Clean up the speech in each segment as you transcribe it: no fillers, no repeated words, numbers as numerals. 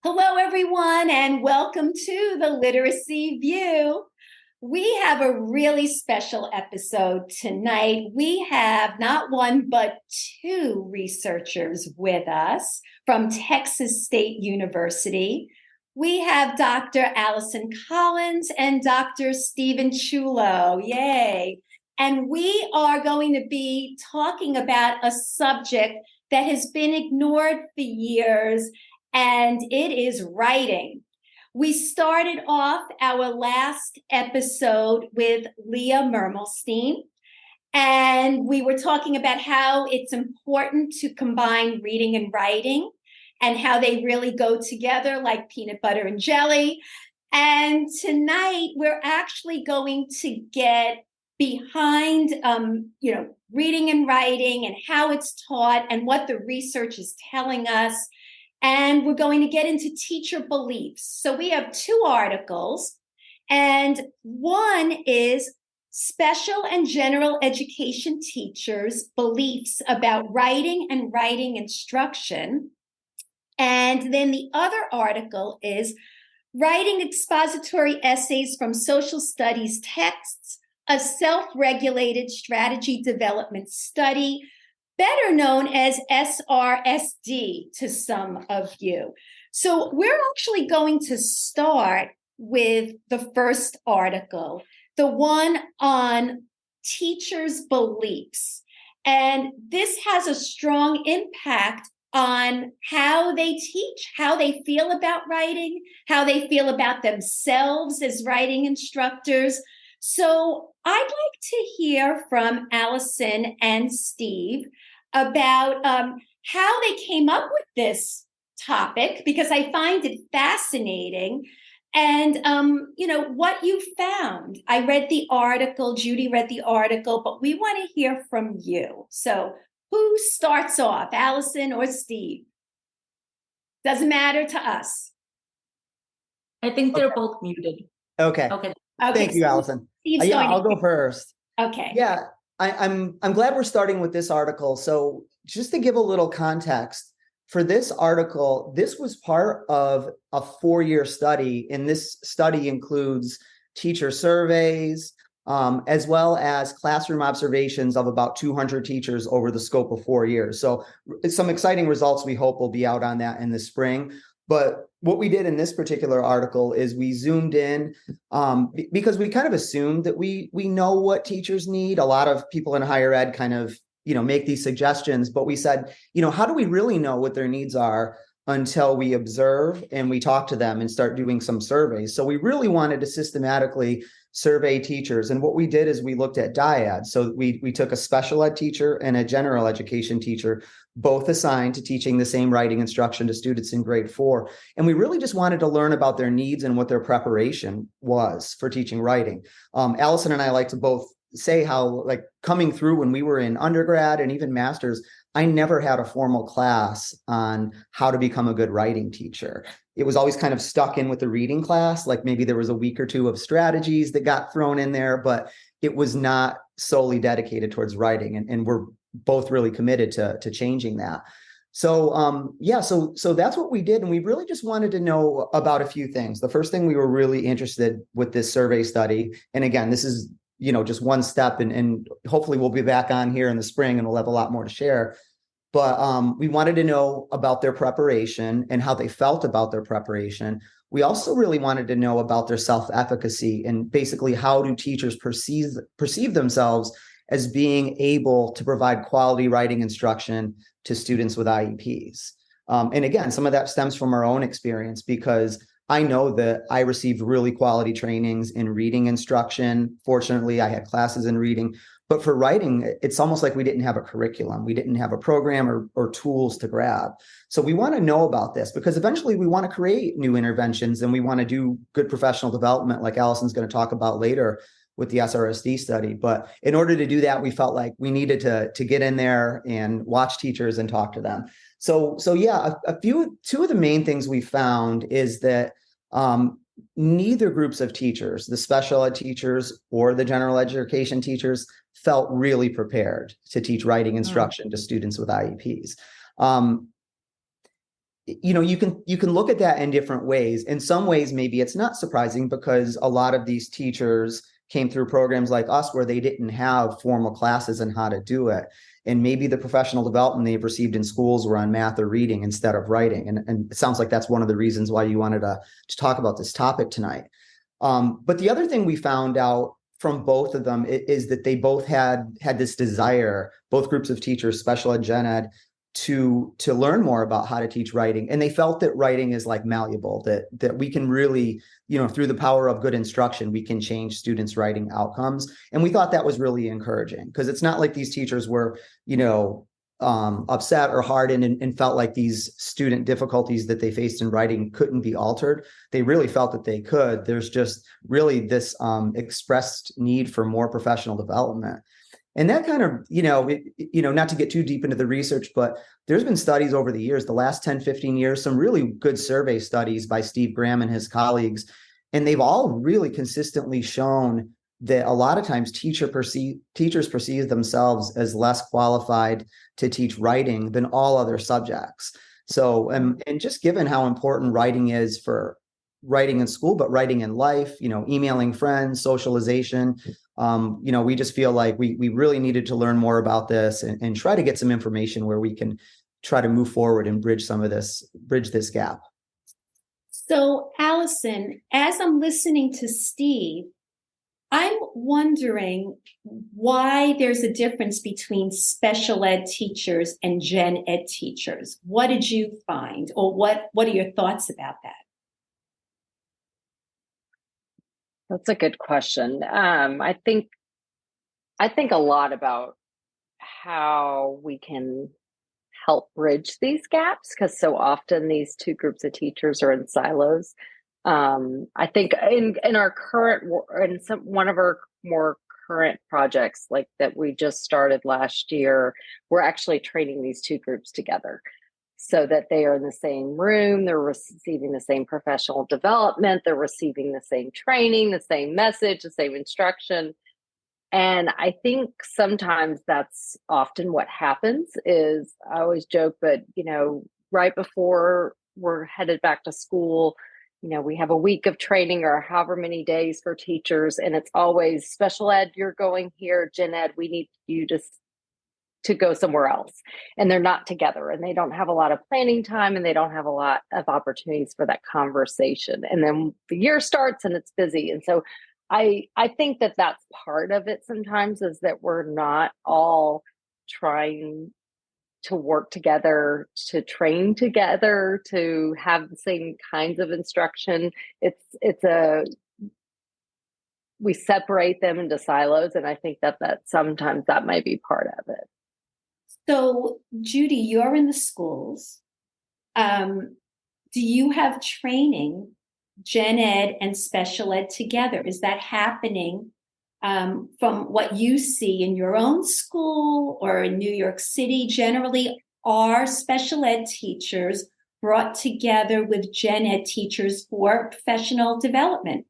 Hello, everyone, and welcome to the Literacy View. We have a really special episode tonight. We have not one, but two researchers with us from Texas State University. We have Dr. Alyson Collins and Dr. Stephen Ciullo. Yay. And we are going to be talking about a subject that has been ignored for years, and it is writing. We started off our last episode with Leah Mermelstein, and we were talking about how it's important to combine reading and writing and how they really go together like peanut butter and jelly. And tonight, we're actually going to get behind, reading and writing and how it's taught and what the research is telling us. And we're going to get into teacher beliefs. So we have two articles, and one is special and general education teachers' beliefs about writing and writing instruction. And then the other article is writing expository essays from social studies texts, a self-regulated strategy development study, better known as SRSD to some of you. So we're actually going to start with the first article, the one on teachers' beliefs. And this has a strong impact on how they teach, how they feel about writing, how they feel about themselves as writing instructors. So I'd like to hear from Alyson and Steve about how they came up with this topic, because I find it fascinating, and what you found. I read the article, Judy read the article, but we want to hear from you. So who starts off, Alyson or Steve? Doesn't matter to us. I think they're both muted. Okay. Thank you, Alyson. I'll go first. Okay. Yeah, I'm glad we're starting with this article. So just to give a little context, for this article, this was part of a 4-year study, and this study includes teacher surveys, as well as classroom observations of about 200 teachers over the scope of 4 years. So some exciting results we hope will be out on that in the spring. But what we did in this particular article is we zoomed in because we kind of assumed that we know what teachers need. A lot of people in higher ed kind of, make these suggestions, but we said, how do we really know what their needs are until we observe and we talk to them and start doing some surveys? So we really wanted to systematically survey teachers. And what we did is we looked at dyads. So we took a special ed teacher and a general education teacher, both assigned to teaching the same writing instruction to students in grade 4. And we really just wanted to learn about their needs and what their preparation was for teaching writing. Alyson and I like to both say how, like, coming through when we were in undergrad and even master's, I never had a formal class on how to become a good writing teacher. It was always kind of stuck in with the reading class. Like maybe there was a week or two of strategies that got thrown in there, but it was not solely dedicated towards writing. And we're both really committed to changing that. So, so that's what we did. And we really just wanted to know about a few things. The first thing we were really interested with this survey study, and again, this is, just one step, and hopefully we'll be back on here in the spring and we'll have a lot more to share. But we wanted to know about their preparation and how they felt about their preparation. We also really wanted to know about their self-efficacy and basically how do teachers perceive themselves as being able to provide quality writing instruction to students with IEPs. And again, some of that stems from our own experience, because I know that I received really quality trainings in reading instruction. Fortunately, I had classes in reading. But for writing, it's almost like we didn't have a curriculum. We didn't have a program or tools to grab. So we want to know about this, because eventually we want to create new interventions and we want to do good professional development, like Alyson's going to talk about later with the SRSD study. But in order to do that, we felt like we needed to get in there and watch teachers and talk to them. So yeah, two of the main things we found is that neither groups of teachers, the special ed teachers or the general education teachers, felt really prepared to teach writing instruction to students with IEPs. you can look at that in different ways. In some ways, maybe it's not surprising because a lot of these teachers came through programs like us where they didn't have formal classes on how to do it. And maybe the professional development they've received in schools were on math or reading instead of writing. And it sounds like that's one of the reasons why you wanted to talk about this topic tonight. But the other thing we found out from both of them is that they both had this desire, both groups of teachers, special ed, gen ed, to learn more about how to teach writing. And they felt that writing is like malleable, that we can really, through the power of good instruction, we can change students' writing outcomes. And we thought that was really encouraging because it's not like these teachers were, upset or hardened and felt like these student difficulties that they faced in writing couldn't be altered. They really felt that they could. There's just really this expressed need for more professional development. And that kind of, not to get too deep into the research, but there's been studies over the years, the last 10, 15 years, some really good survey studies by Steve Graham and his colleagues. And they've all really consistently shown that a lot of times teachers perceive themselves as less qualified to teach writing than all other subjects. So, and just given how important writing is for writing in school, but writing in life, emailing friends, socialization, we just feel like we really needed to learn more about this and try to get some information where we can try to move forward and bridge this gap. So, Alyson, as I'm listening to Steve, I'm wondering why there's a difference between special ed teachers and gen ed teachers. What did you find, or what are your thoughts about that? That's a good question. I think a lot about how we can help bridge these gaps, because so often these two groups of teachers are in silos. I think in our current, one of our more current projects, like that we just started last year, we're actually training these two groups together so that they are in the same room, they're receiving the same professional development, they're receiving the same training, the same message, the same instruction. And I think sometimes that's often what happens is, I always joke, but, right before we're headed back to school, we have a week of training or however many days for teachers. And it's always special ed, you're going here, gen ed, we need you to go somewhere else. And they're not together and they don't have a lot of planning time and they don't have a lot of opportunities for that conversation. And then the year starts and it's busy. And so I think that that's part of it sometimes, is that we're not all trying to work together, to train together, to have the same kinds of instruction. We separate them into silos. And I think that sometimes that might be part of it. So, Judy, you're in the schools. Do you have training, gen ed and special ed together? Is that happening from what you see in your own school or in New York City? Generally, are special ed teachers brought together with gen ed teachers for professional development?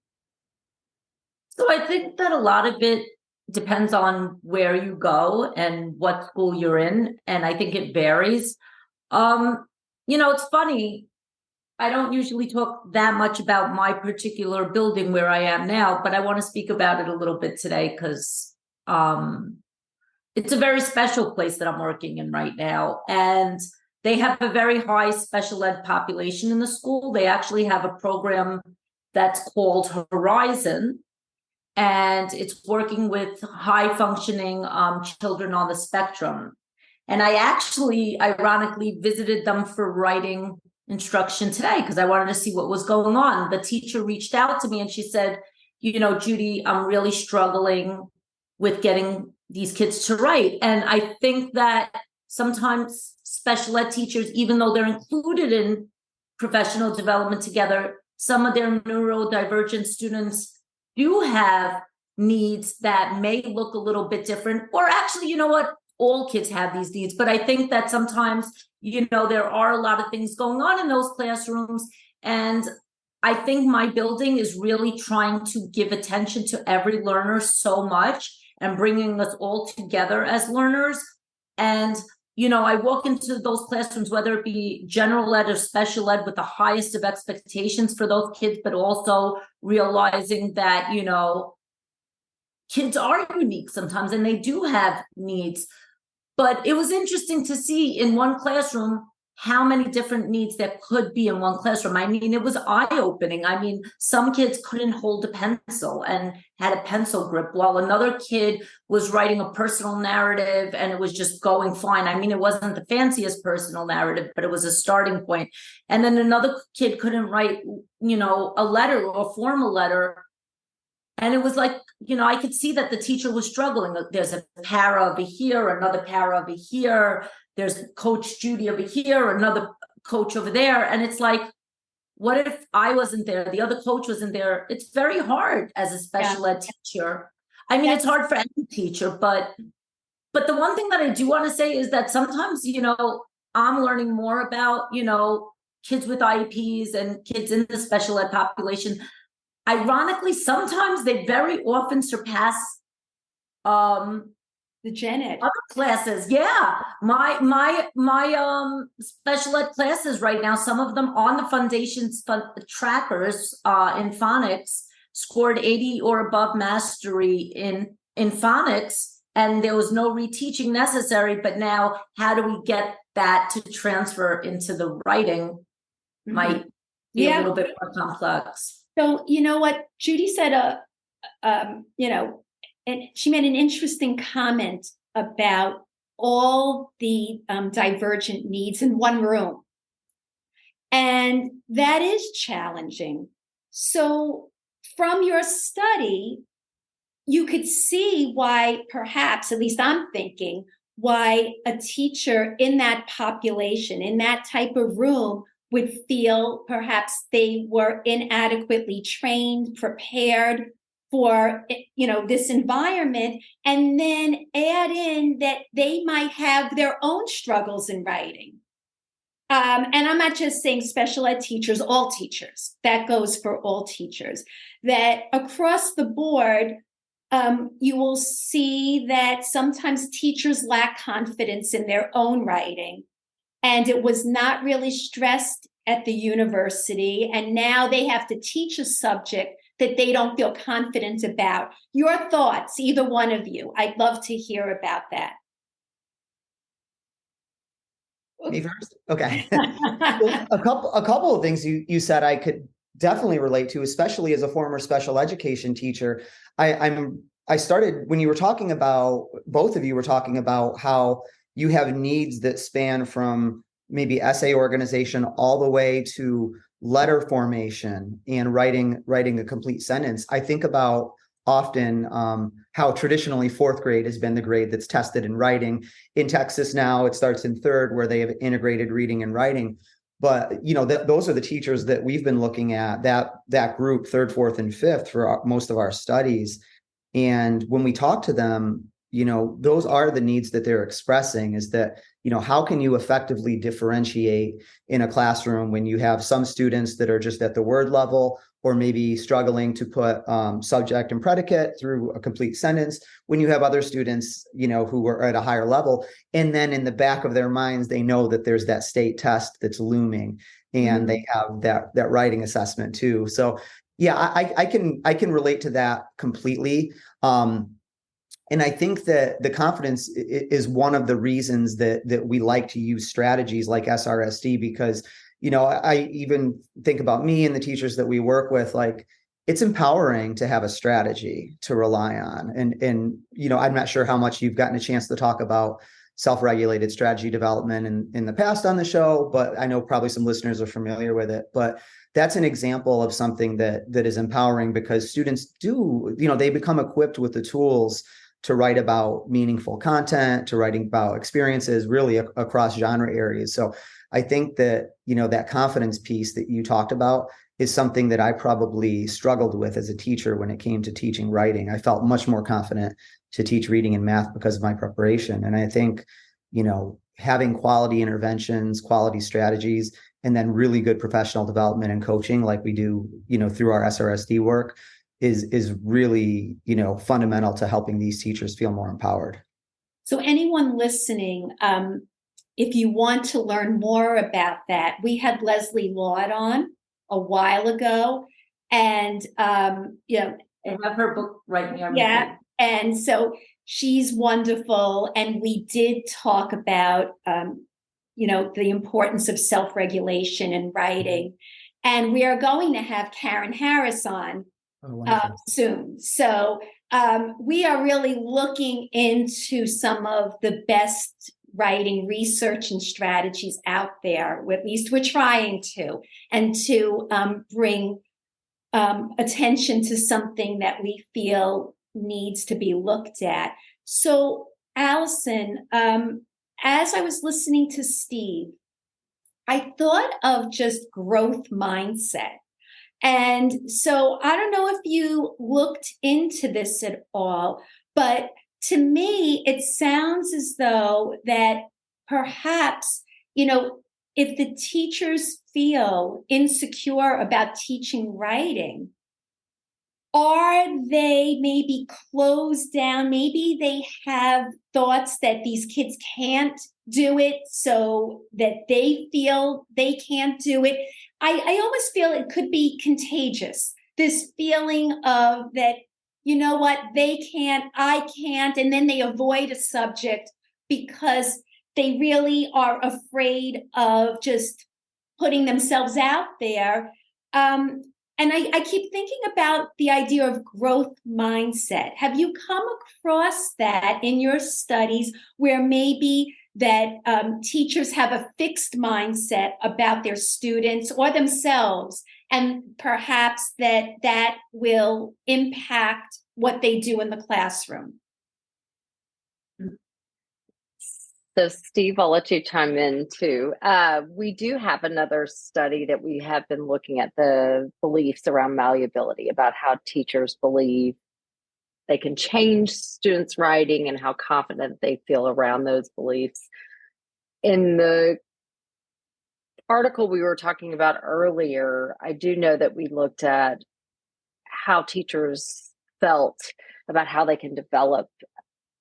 So I think that a lot of it depends on where you go and what school you're in. And I think it varies. It's funny. I don't usually talk that much about my particular building where I am now, but I want to speak about it a little bit today because it's a very special place that I'm working in right now. And they have a very high special ed population in the school. They actually have a program that's called Horizon, and it's working with high functioning children on the spectrum. And I actually, ironically, visited them for writing instruction today because I wanted to see what was going on. The teacher reached out to me and she said, Judy, I'm really struggling with getting these kids to write. And I think that sometimes special ed teachers, even though they're included in professional development together, some of their neurodivergent students do have needs that may look a little bit different, or actually, you know what? All kids have these needs, but I think that sometimes, there are a lot of things going on in those classrooms. And I think my building is really trying to give attention to every learner so much and bringing us all together as learners. And I walk into those classrooms, whether it be general ed or special ed, with the highest of expectations for those kids, but also realizing that, kids are unique sometimes and they do have needs. But it was interesting to see in one classroom how many different needs there could be in one classroom. I mean, it was eye-opening. I mean, some kids couldn't hold a pencil and had a pencil grip, while another kid was writing a personal narrative and it was just going fine. I mean, it wasn't the fanciest personal narrative, but it was a starting point. And then another kid couldn't write, a letter or a formal letter. And it was like, I could see that the teacher was struggling. There's a para over here, another para over here. There's Coach Judy over here, another coach over there. And it's like, what if I wasn't there? The other coach wasn't there. It's very hard as a special ed teacher. I mean, it's hard for any teacher, but the one thing that I do want to say is that sometimes, I'm learning more about, kids with IEPs and kids in the special ed population. Ironically, sometimes they very often surpass the gen ed other classes. Yeah, my special ed classes right now, some of them on the foundation's trackers in phonics scored 80 or above mastery in phonics, and there was no reteaching necessary. But now, how do we get that to transfer into the writing? Might be a little bit more complex. So, you know what, Judy said, and she made an interesting comment about all the divergent needs in one room. And that is challenging. So from your study, you could see why, perhaps, at least I'm thinking, why a teacher in that population, in that type of room, would feel perhaps they were inadequately trained, prepared for, this environment, and then add in that they might have their own struggles in writing. And I'm not just saying special ed teachers, all teachers. That goes for all teachers. That across the board, you will see that sometimes teachers lack confidence in their own writing. And it was not really stressed at the university. And now they have to teach a subject that they don't feel confident about. Your thoughts, either one of you. I'd love to hear about that. Me first? Okay. Well, a couple of things you said I could definitely relate to, especially as a former special education teacher. I started when you were talking about, both of you were talking about how you have needs that span from maybe essay organization all the way to letter formation and writing a complete sentence. I think about often how traditionally fourth grade has been the grade that's tested in writing. In Texas now, it starts in third, where they have integrated reading and writing. But those are the teachers that we've been looking at, that group, third, fourth, and fifth, for most of our studies. And when we talk to them, those are the needs that they're expressing, is that, how can you effectively differentiate in a classroom when you have some students that are just at the word level, or maybe struggling to put subject and predicate through a complete sentence, when you have other students, who are at a higher level. And then in the back of their minds, they know that there's that state test that's looming, and they have that writing assessment too. So yeah, I can relate to that completely. And I think that the confidence is one of the reasons that we like to use strategies like SRSD, because, I even think about me and the teachers that we work with, like, it's empowering to have a strategy to rely on. And I'm not sure how much you've gotten a chance to talk about self-regulated strategy development in the past on the show, but I know probably some listeners are familiar with it. But that's an example of something that is empowering, because students do, they become equipped with the tools to write about meaningful content, to writing about experiences really across genre areas. So I think that, that confidence piece that you talked about is something that I probably struggled with as a teacher when it came to teaching writing. I felt much more confident to teach reading and math because of my preparation. And I think, having quality interventions, quality strategies, and then really good professional development and coaching like we do, through our SRSD work is really, fundamental to helping these teachers feel more empowered. So anyone listening, if you want to learn more about that, we had Leslie Lord on a while ago, and I have her book right near me. yeah, and so she's wonderful, and we did talk about the importance of self-regulation in writing, and we are going to have Karen Harris on soon. So we are really looking into some of the best writing research and strategies out there, or at least we're trying to, and to bring attention to something that we feel needs to be looked at. So, Alyson, as I was listening to Steve, I thought of just growth mindset. And so I don't know if you looked into this at all, but to me, it sounds as though that perhaps, if the teachers feel insecure about teaching writing, are they maybe closed down? Maybe they have thoughts that these kids can't do it, so that they feel they can't do it. I almost feel it could be contagious, this feeling of that, you know what, they can't, I can't, and then they avoid a subject because they really are afraid of just putting themselves out there. And I keep thinking about the idea of growth mindset. Have you come across that in your studies, where maybe that teachers have a fixed mindset about their students or themselves, and perhaps that will impact what they do in the classroom? So, Steve, I'll let you chime in too. We do have another study that we have been looking at the beliefs around malleability, about how teachers believe they can change students' writing and how confident they feel around those beliefs. In the article we were talking about earlier, I do know that we looked at how teachers felt about how they can develop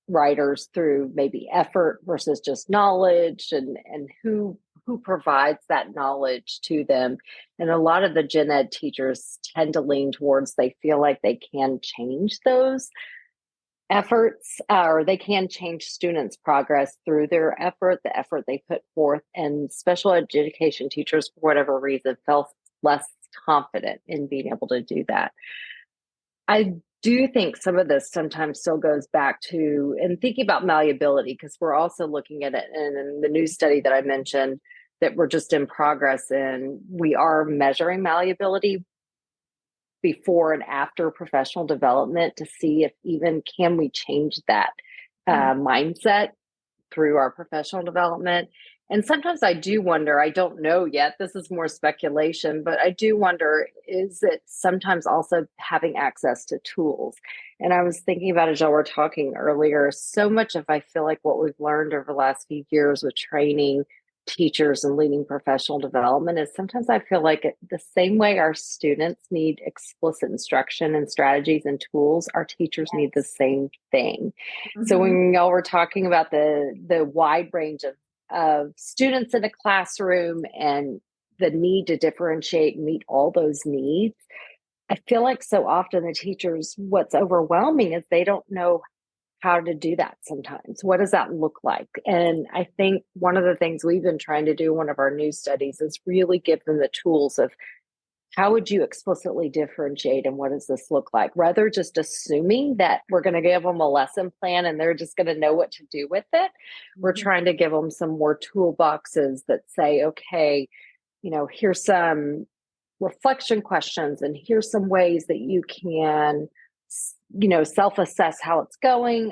writers through maybe effort versus just knowledge, and who provides that knowledge to them. And a lot of the gen ed teachers tend to lean towards, they feel like they can change those efforts, or they can change students' progress through their effort, the effort they put forth. And special education teachers, for whatever reason, felt less confident in being able to do that. I do think some of this sometimes still goes back to, and thinking about malleability, because we're also looking at it in the new study that I mentioned that we're just in progress in. We are measuring malleability before and after professional development to see if even can we change that mindset through our professional development. And sometimes I do wonder, I don't know yet, this is more speculation, but I do wonder, is it sometimes also having access to tools? And I was thinking about, as y'all were talking earlier, so much of, I feel like, what we've learned over the last few years with training teachers and leading professional development is sometimes I feel like the same way our students need explicit instruction and strategies and tools, our teachers need the same thing. Mm-hmm. So when y'all were talking about the wide range of students in a classroom and the need to differentiate and meet all those needs, I feel like so often the teachers, what's overwhelming is they don't know how to do that sometimes. What does that look like? And I think one of the things we've been trying to do in one of our new studies is really give them the tools of how would you explicitly differentiate and what does this look like? Rather just assuming that we're going to give them a lesson plan and they're just going to know what to do with it. Mm-hmm. We're trying to give them some more toolboxes that say, okay, here's some reflection questions and here's some ways that you can self-assess how it's going,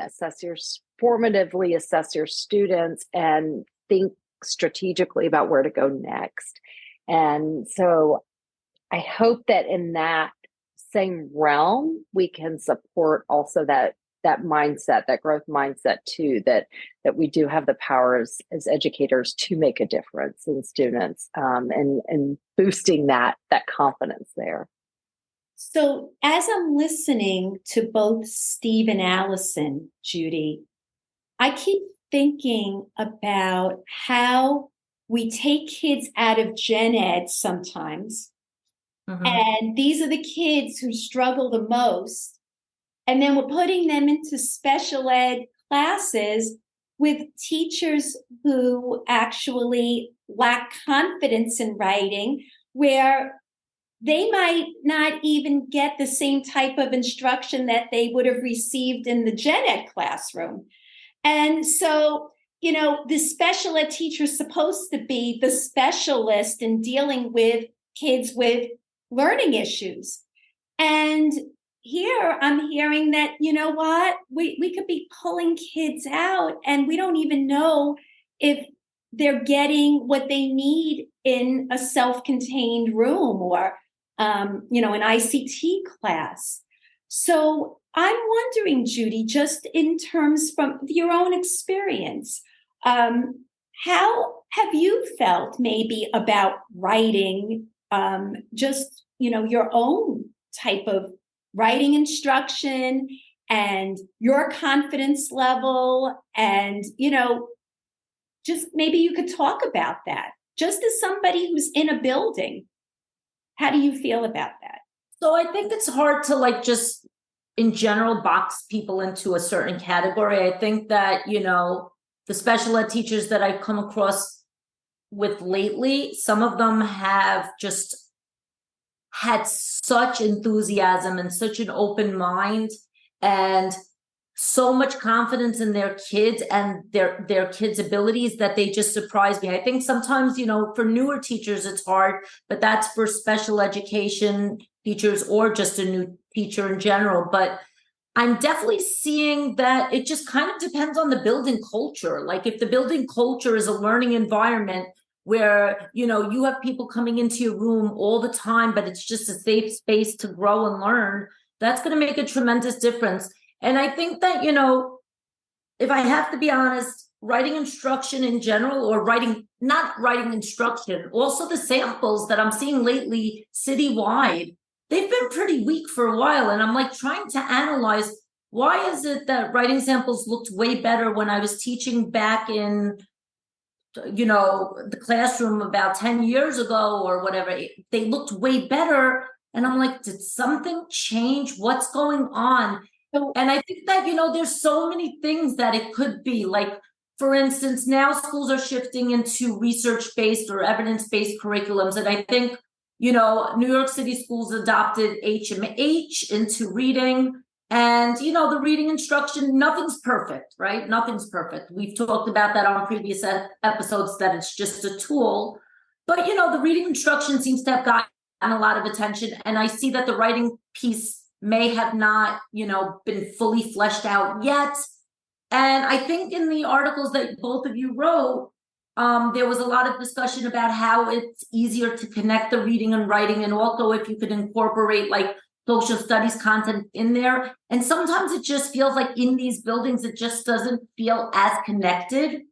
formatively assess your students, and think strategically about where to go next. And so I hope that in that same realm, we can support also that mindset, that growth mindset too, that we do have the power as educators to make a difference in students, and boosting that confidence there. So as I'm listening to both Steve and Alyson, Judy, I keep thinking about how we take kids out of gen ed sometimes. And these are the kids who struggle the most. And then we're putting them into special ed classes with teachers who actually lack confidence in writing, where they might not even get the same type of instruction that they would have received in the gen ed classroom. And so, the special ed teacher is supposed to be the specialist in dealing with kids with learning issues. And here I'm hearing that, we could be pulling kids out and we don't even know if they're getting what they need in a self-contained room or, an ICT class. So I'm wondering, Judy, just in terms from your own experience, how have you felt maybe about writing, just, your own type of writing instruction and your confidence level? And, just maybe you could talk about that just as somebody who's in a building. How do you feel about that? So I think it's hard to just in general box people into a certain category. I think that, the special ed teachers that I've come across with lately, some of them have just had such enthusiasm and such an open mind and so much confidence in their kids and their kids' abilities that they just surprise me. I think sometimes, for newer teachers, it's hard, but that's for special education teachers or just a new teacher in general. But I'm definitely seeing that it just kind of depends on the building culture. Like if the building culture is a learning environment where, you have people coming into your room all the time, but it's just a safe space to grow and learn, that's going to make a tremendous difference. And I think that, if I have to be honest, writing instruction in general or not writing instruction, also the samples that I'm seeing lately citywide, they've been pretty weak for a while. And I'm trying to analyze, why is it that writing samples looked way better when I was teaching back in, the classroom about 10 years ago or whatever? They looked way better. And I'm did something change? What's going on? And I think that, there's so many things that it could be. For instance, now schools are shifting into research-based or evidence-based curriculums. And I think, New York City schools adopted HMH into reading. And, the reading instruction, nothing's perfect, right? Nothing's perfect. We've talked about that on previous episodes, that it's just a tool. But, the reading instruction seems to have gotten a lot of attention. And I see that the writing piece may have not, been fully fleshed out yet. And I think in the articles that both of you wrote, there was a lot of discussion about how it's easier to connect the reading and writing, and also if you could incorporate social studies content in there. And sometimes it just feels like in these buildings, it just doesn't feel as connected.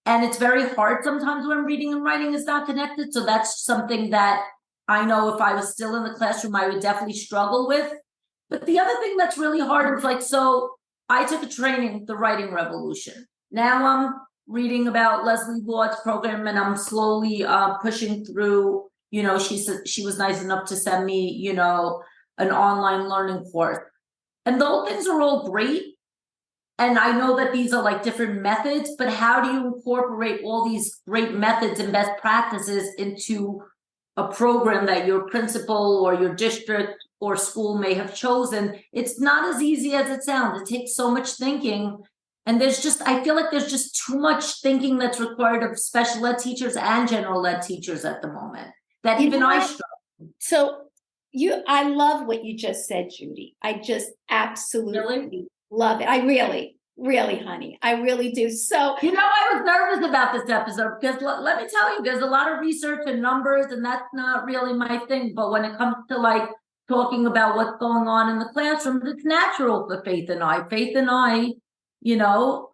And it's very hard sometimes when reading and writing is not connected. So that's something that I know if I was still in the classroom, I would definitely struggle with. But the other thing that's really hard is so I took a training, The Writing Revolution. Now I'm reading about Leslie Ward's program and I'm slowly pushing through, she was nice enough to send me, an online learning course. And those things are all great. And I know that these are different methods, but how do you incorporate all these great methods and best practices into a program that your principal or your district or school may have chosen? It's not as easy as it sounds. It takes so much thinking. And I feel like there's just too much thinking that's required of special ed teachers and general ed teachers at the moment, that even I struggle. So I love what you just said, Judy. I just absolutely love it. I really, honey, I really do. So, I was nervous about this episode because let me tell you, there's a lot of research and numbers, and that's not really my thing. But when it comes to talking about what's going on in the classroom, it's natural for Faith and I. Faith and I,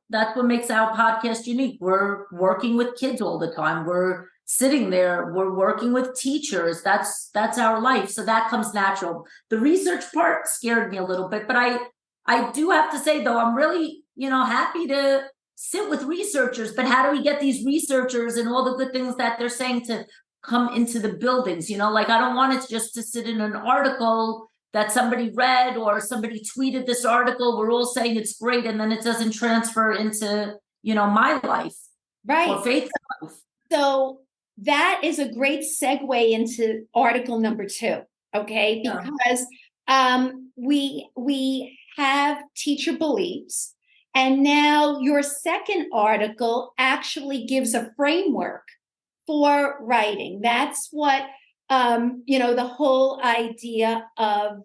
that's what makes our podcast unique. We're working with kids all the time. We're sitting there. We're working with teachers. That's our life. So that comes natural. The research part scared me a little bit, but I do have to say, though, I'm really, happy to sit with researchers, but how do we get these researchers and all the good things that they're saying to come into the buildings? You know, like, I don't want it just to sit in an article that somebody read or somebody tweeted this article. We're all saying it's great, and then it doesn't transfer into, my life or Faith's life. So that is a great segue into article number 2. Okay, because we have teacher beliefs, and now your second article actually gives a framework for writing. That's what the whole idea of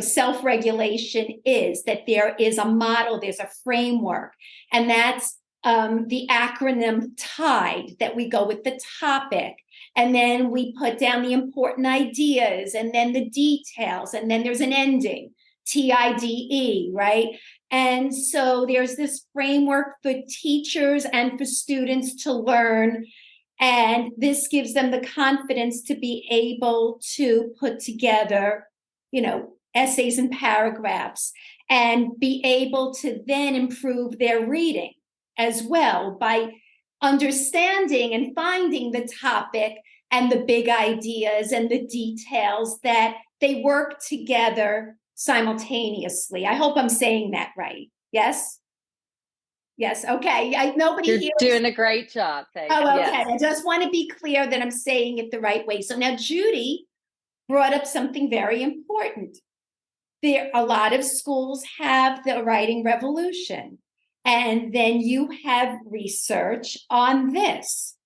self-regulation is, that there is a model, there's a framework, and that's the acronym TIDE, that we go with the topic, and then we put down the important ideas, and then the details, and then there's an ending, TIDE, right? And so there's this framework for teachers and for students to learn, and this gives them the confidence to be able to put together, essays and paragraphs, and be able to then improve their reading as well by understanding and finding the topic and the big ideas and the details, that they work together simultaneously. I hope I'm saying that right. Yes? Yes. Okay. Nobody You're doing a great job. Thank you. Oh, okay. Yes. I just want to be clear that I'm saying it the right way. So now Judy brought up something very important. A lot of schools have the writing revolution, and then you have research on this.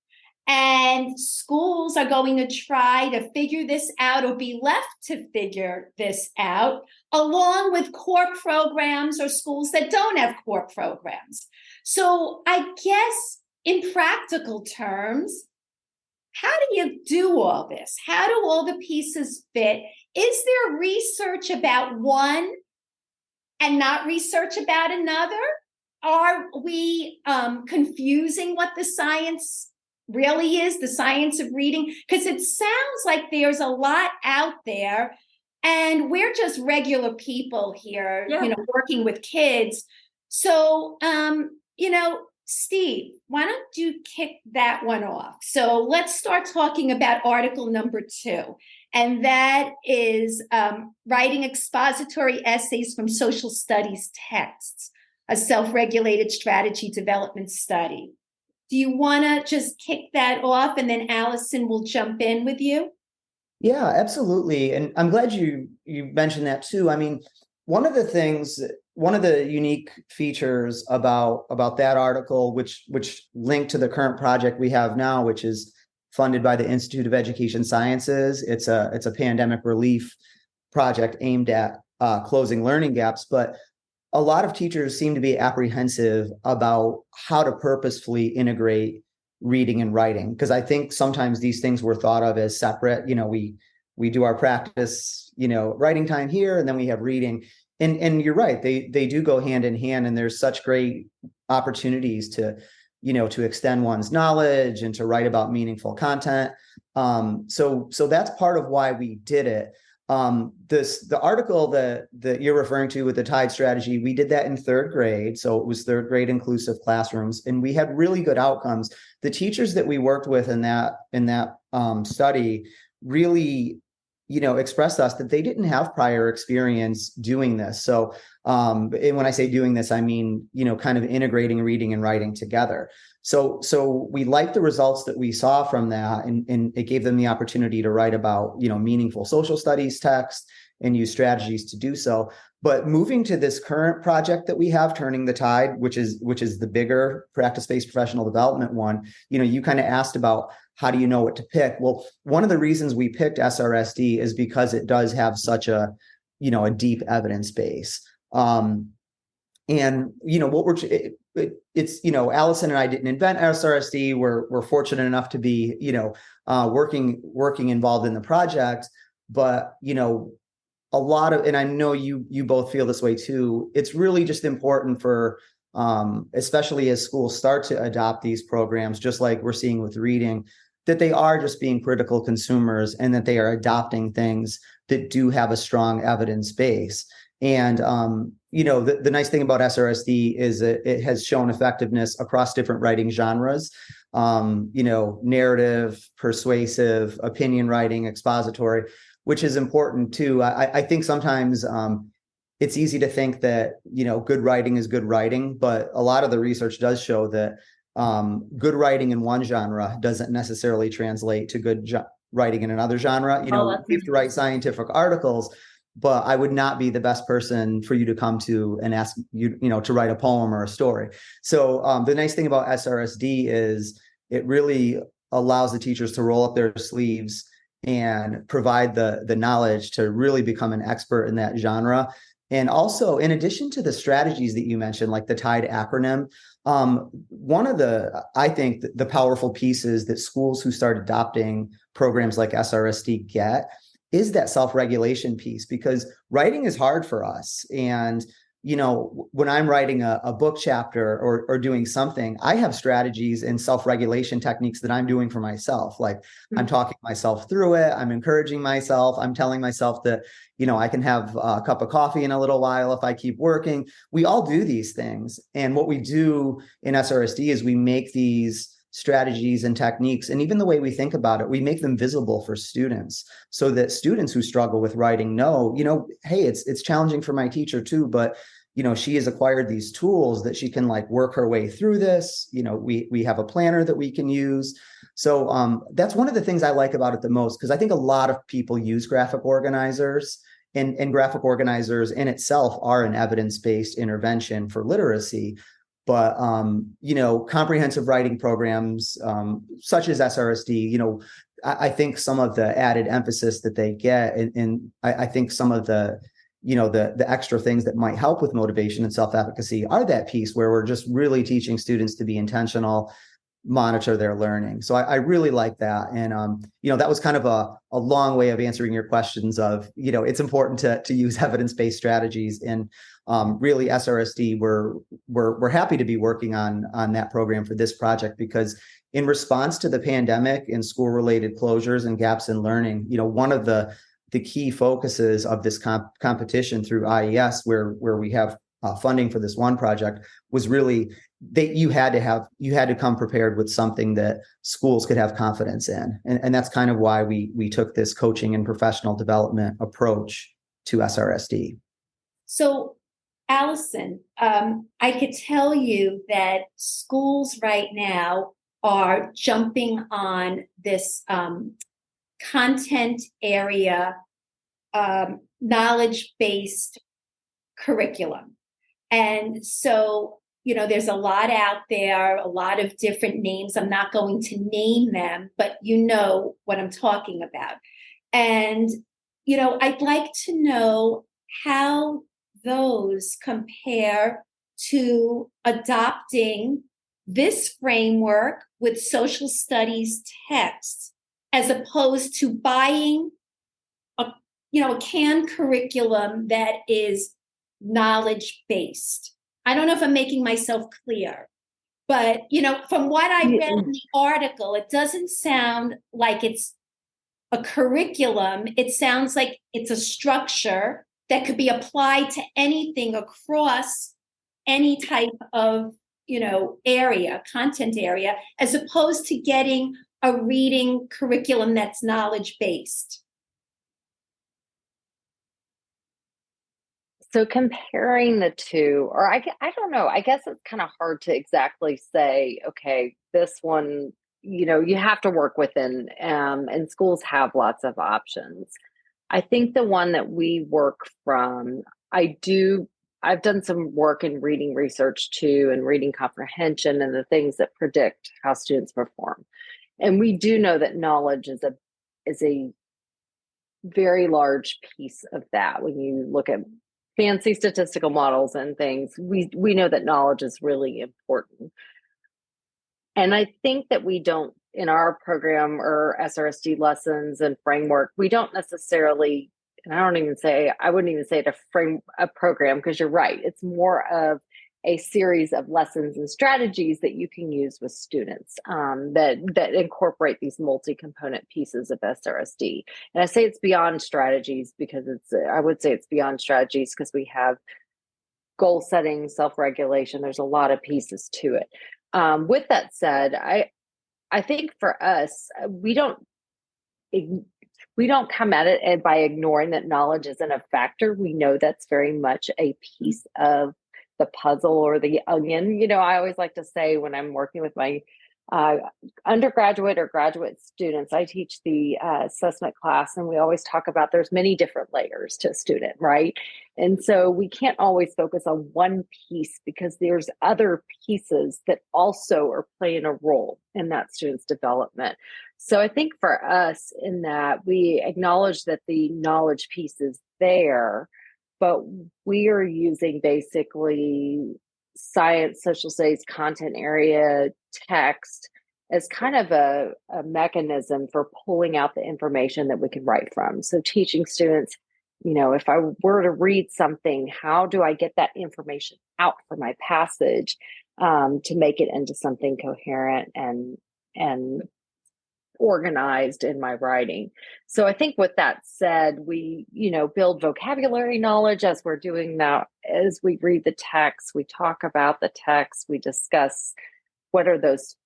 And schools are going to try to figure this out, or be left to figure this out, along with core programs or schools that don't have core programs. So I guess in practical terms, how do you do all this? How do all the pieces fit? Is there research about one and not research about another? Are we confusing what the science really is, the science of reading? Because it sounds like there's a lot out there, and we're just regular people here, working with kids. So, Steve, why don't you kick that one off? So let's start talking about article number 2. And that is writing expository essays from social studies texts, a self-regulated strategy development study. Do you want to just kick that off, and then Alyson will jump in with you? Yeah, absolutely. And I'm glad you mentioned that too. I mean, one of the unique features about that article, which linked to the current project we have now, which is funded by the Institute of Education Sciences. It's a pandemic relief project aimed at closing learning gaps, but a lot of teachers seem to be apprehensive about how to purposefully integrate reading and writing, because I think sometimes these things were thought of as separate. We do our practice, writing time here, and then we have reading. And you're right, they do go hand in hand, and there's such great opportunities to extend one's knowledge and to write about meaningful content. So that's part of why we did it. The article that you're referring to with the TIDE strategy, we did that in 3rd grade. So it was 3rd grade inclusive classrooms, and we had really good outcomes. The teachers that we worked with in that study really, expressed us that they didn't have prior experience doing this. So, and when I say doing this, I mean, kind of integrating reading and writing together. So we liked the results that we saw from that, and it gave them the opportunity to write about, meaningful social studies text and use strategies to do so. But moving to this current project that we have, Turning the Tide, which is the bigger practice-based professional development one, you kind of asked about how do you know what to pick? Well, one of the reasons we picked SRSD is because it does have such a deep evidence base. And it's Alyson and I didn't invent SRSD. We're fortunate enough to be working involved in the project, but a lot of, and I know you both feel this way too, it's really just important for especially as schools start to adopt these programs, just like we're seeing with reading, that they are just being critical consumers, and that they are adopting things that do have a strong evidence base. And, the nice thing about SRSD is it has shown effectiveness across different writing genres, narrative, persuasive, opinion writing, expository, which is important too. I think sometimes it's easy to think that, good writing is good writing, but a lot of the research does show that good writing in one genre doesn't necessarily translate to good writing in another genre. We have to write scientific articles, but I would not be the best person for you to come to and ask you, to write a poem or a story. So the nice thing about SRSD is it really allows the teachers to roll up their sleeves and provide the knowledge to really become an expert in that genre. And also, in addition to the strategies that you mentioned, like the TIDE acronym, one of I think the powerful pieces that schools who start adopting programs like SRSD get is that self-regulation piece, because writing is hard for us. And, when I'm writing a book chapter or doing something, I have strategies and self-regulation techniques that I'm doing for myself. Like I'm talking myself through it. I'm encouraging myself. I'm telling myself that, I can have a cup of coffee in a little while if I keep working. We all do these things. And what we do in SRSD is we make these strategies and techniques, and even the way we think about it, we make them visible for students so that students who struggle with writing know, hey, it's challenging for my teacher too, but she has acquired these tools that she can work her way through this. We have a planner that we can use. So that's one of the things I like about it the most, because I think a lot of people use graphic organizers, and graphic organizers in itself are an evidence-based intervention for literacy. But, comprehensive writing programs such as SRSD, I think some of the added emphasis that they get, and I think some of the extra things that might help with motivation and self-efficacy are that piece where we're just really teaching students to be intentional, monitor their learning. So I really like that. And, that was kind of a long way of answering your questions of, it's important to use evidence-based strategies. And really SRSD, we're happy to be working on that program for this project, because in response to the pandemic and school-related closures and gaps in learning, one of the key focuses of this competition through IES, where we have funding for this one project, was really that you had to come prepared with something that schools could have confidence in. And that's kind of why we took this coaching and professional development approach to SRSD. So, Alyson, I could tell you that schools right now are jumping on this content area, knowledge-based curriculum. And so, there's a lot out there, a lot of different names. I'm not going to name them, but you know what I'm talking about. And, I'd like to know how those compare to adopting this framework with social studies texts, as opposed to buying a canned curriculum that is knowledge-based. I don't know if I'm making myself clear, but, from what I read in the article, it doesn't sound like it's a curriculum. It sounds like it's a structure that could be applied to anything across any type of, content area, as opposed to getting a reading curriculum that's knowledge-based. So comparing the two, or I don't know, I guess it's kind of hard to exactly say, okay, this one, you have to work within, and schools have lots of options. I think the one that we work from, I've done some work in reading research too, and reading comprehension and the things that predict how students perform. And we do know that knowledge is a very large piece of that. When you look at fancy statistical models and things, we know that knowledge is really important. And I think that we don't, in our program or SRSD lessons and framework, we don't necessarily, and I wouldn't even say to frame a program, because you're right, it's more of a series of lessons and strategies that you can use with students that incorporate these multi-component pieces of SRSD. And I say it's beyond strategies because I would say it's beyond strategies because we have goal setting, self-regulation. There's a lot of pieces to it. With that said, I think for us, we don't come at it by ignoring that knowledge isn't a factor. We know that's very much a piece of the puzzle or the onion. I always like to say when I'm working with my undergraduate or graduate students, I teach the assessment class, and we always talk about there's many different layers to a student, right? And so we can't always focus on one piece because there's other pieces that also are playing a role in that student's development. So I think for us in that we acknowledge that the knowledge piece is there, but we are using basically science, social studies, content area, text as kind of a mechanism for pulling out the information that we can write from. So teaching students, if I were to read something, how do I get that information out from my passage to make it into something coherent and organized in my writing. So I think with that said, we, build vocabulary knowledge as we're doing that. As we read the text, we talk about the text, we discuss what are those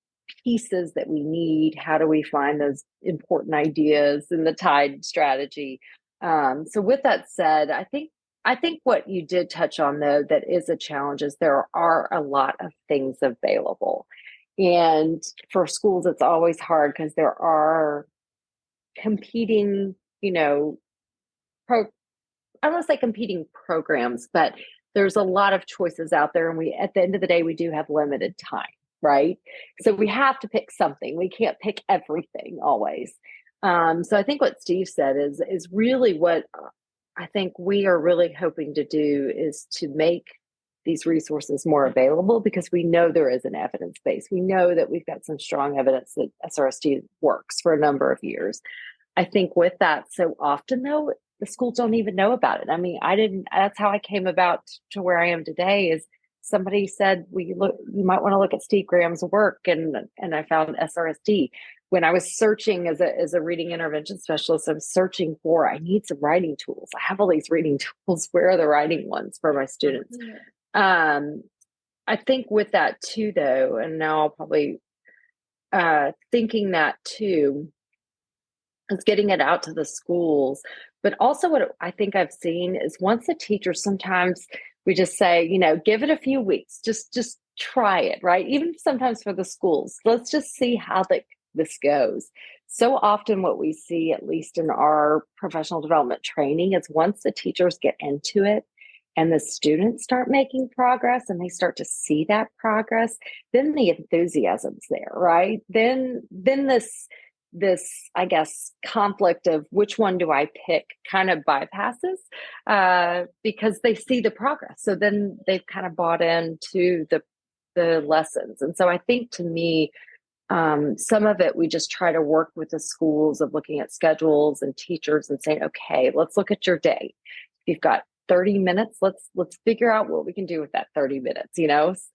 pieces that we need, how do we find those important ideas in the TIDE strategy. So with that said, I think what you did touch on though, that is a challenge is there are a lot of things available. And for schools, it's always hard because there are competing, I don't want to say competing programs, but there's a lot of choices out there. And at the end of the day, we do have limited time, right? So we have to pick something. We can't pick everything always. So I think what Steve said is really what I think we are really hoping to do is to make these resources more available because we know there is an evidence base. We know that we've got some strong evidence that SRSD works for a number of years. I think with that, so often though, the schools don't even know about it. I mean, that's how I came about to where I am today is somebody said, you might want to look at Steve Graham's work. And I found SRSD. When I was searching as a reading intervention specialist, I was searching I need some writing tools. I have all these reading tools. Where are the writing ones for my students? I think with that too, though, and now I'll probably thinking that too, is getting it out to the schools. But also what I think I've seen is once a teacher, sometimes we just say, give it a few weeks, just try it, right? Even sometimes for the schools, let's just see how this goes. So often what we see, at least in our professional development training, is once the teachers get into it, and the students start making progress and they start to see that progress, then the enthusiasm's there, right? Then this, I guess, conflict of which one do I pick kind of bypasses because they see the progress. So then they've kind of bought into the lessons. And so I think to me, some of it, we just try to work with the schools of looking at schedules and teachers and saying, okay, let's look at your day. You've got 30 minutes. Let's figure out what we can do with that 30 minutes,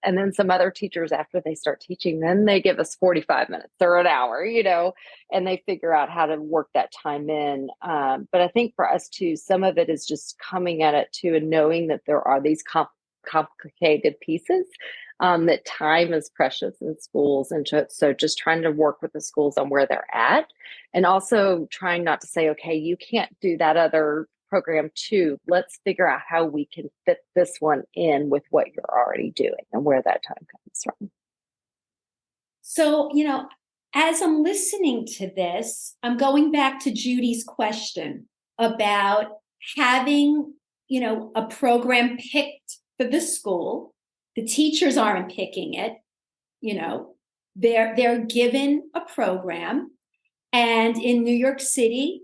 and then some other teachers, after they start teaching, then they give us 45 minutes or an hour, and they figure out how to work that time in. But I think for us too, some of it is just coming at it too, and knowing that there are these complicated pieces, that time is precious in schools. And so just trying to work with the schools on where they're at, and also trying not to say, okay, you can't do that other program too. Let's figure out how we can fit this one in with what you're already doing and where that time comes from. So, as I'm listening to this, I'm going back to Judy's question about having, a program picked for the school. The teachers aren't picking it, they're given a program. And in New York City,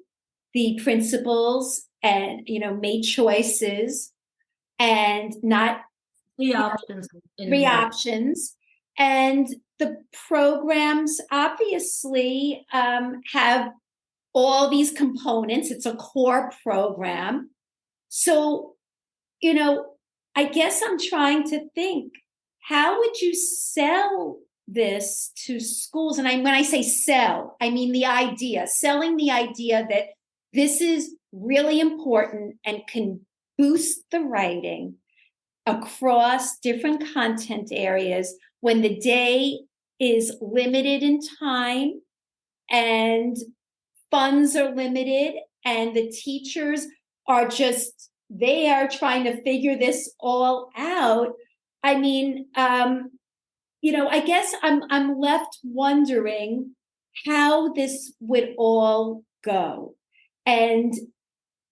the principals and made choices and not three options. And the programs obviously have all these components. It's a core program. So I guess I'm trying to think, how would you sell this to schools? And when I say sell, I mean the idea, selling the idea that this is really important and can boost the writing across different content areas when the day is limited in time and funds are limited and the teachers are they are trying to figure this all out. I mean, I guess I'm left wondering how this would all go. And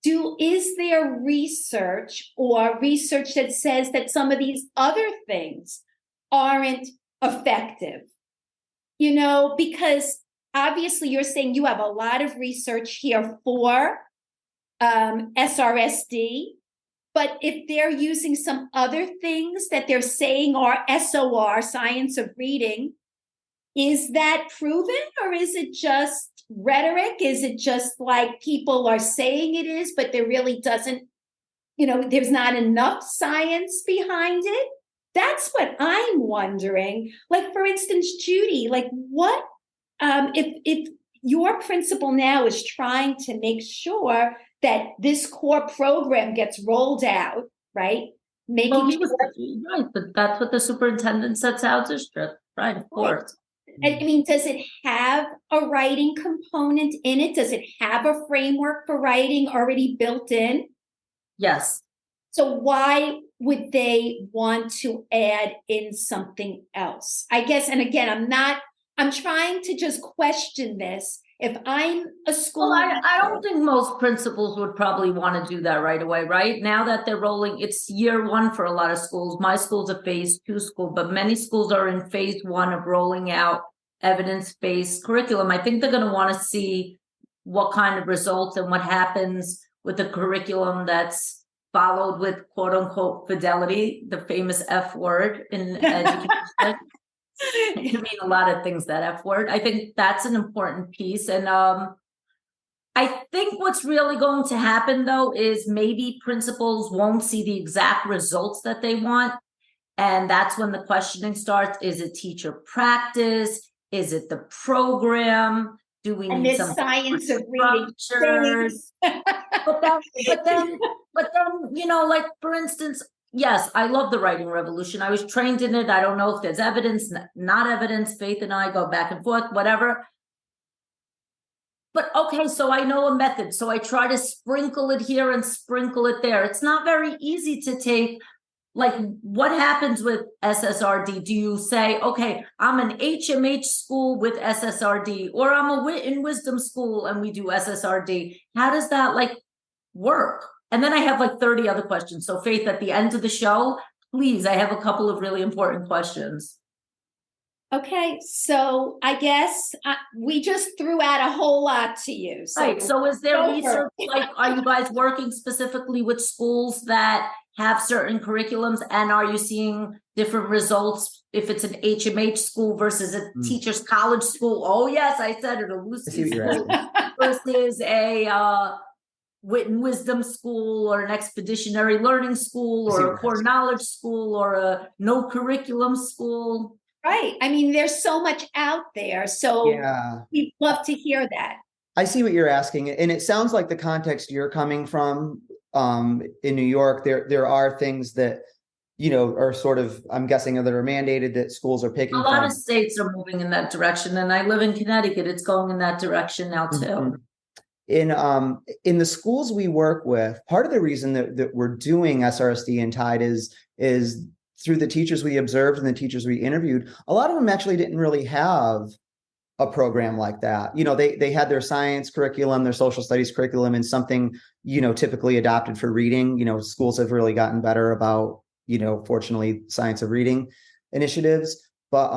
is there research that says that some of these other things aren't effective? Because obviously you're saying you have a lot of research here for SRSD, but if they're using some other things that they're saying are SOR, science of reading, is that proven, or is it just rhetoric? Is it just like people are saying it is, but there really doesn't, there's not enough science behind it? That's what I'm wondering. Like, for instance, Judy, like what, if your principal now is trying to make sure that this core program gets rolled out, right? Right, but that's what the superintendent sets out district, right? Of course. I mean, does it have a writing component in it? Does it have a framework for writing already built in? Yes. So why would they want to add in something else? I guess, and again, I'm trying to just question this. If I'm a school... Well, I don't think most principals would probably want to do that right away, right? Now that they're rolling, it's year one for a lot of schools. My school's a phase 2 school, but many schools are in phase 1 of rolling out evidence-based curriculum. I think they're going to want to see what kind of results and what happens with the curriculum that's followed with quote unquote fidelity, the famous F word in education. It can mean a lot of things, that F word. I think that's an important piece. And I think what's really going to happen, though, is maybe principals won't see the exact results that they want. And that's when the questioning starts. Is it teacher practice? Is it the program? Do we need some science of reading? But then, like, for instance, yes, I love the writing revolution. I was trained in it. I don't know if there's evidence, not evidence. Faith and I go back and forth, whatever. But okay, so I know a method. So I try to sprinkle it here and sprinkle it there. It's not very easy to take. Like, what happens with SSRD? Do you say, okay, I'm an HMH school with SSRD, or I'm a Wit and Wisdom school and we do SSRD? How does that work? And then I have 30 other questions. So Faith, at the end of the show, please, I have a couple of really important questions. Okay, so I guess we just threw out a whole lot to you. Right. So is there research? Are you guys working specifically with schools that have certain curriculums, and are you seeing different results if it's an HMH school versus a teacher's college school? Oh yes, I said it, a Lucy school versus a Wit and Wisdom school, or an expeditionary learning school, or a core knowledge school, or a no curriculum school. Right. I mean, there's so much out there. So we'd love to hear that. I see what you're asking. And it sounds like the context you're coming from in New York, there are things that, are sort of, I'm guessing, that are mandated that schools are picking. A lot of states are moving in that direction. And I live in Connecticut. It's going in that direction now too. Mm-hmm. In the schools we work with, part of the reason that we're doing SRSD and Tide is through the teachers we observed and the teachers we interviewed. A lot of them actually didn't really have a program like that. They had their science curriculum, their social studies curriculum, and something, typically adopted for reading. Schools have really gotten better about, fortunately, science of reading initiatives. But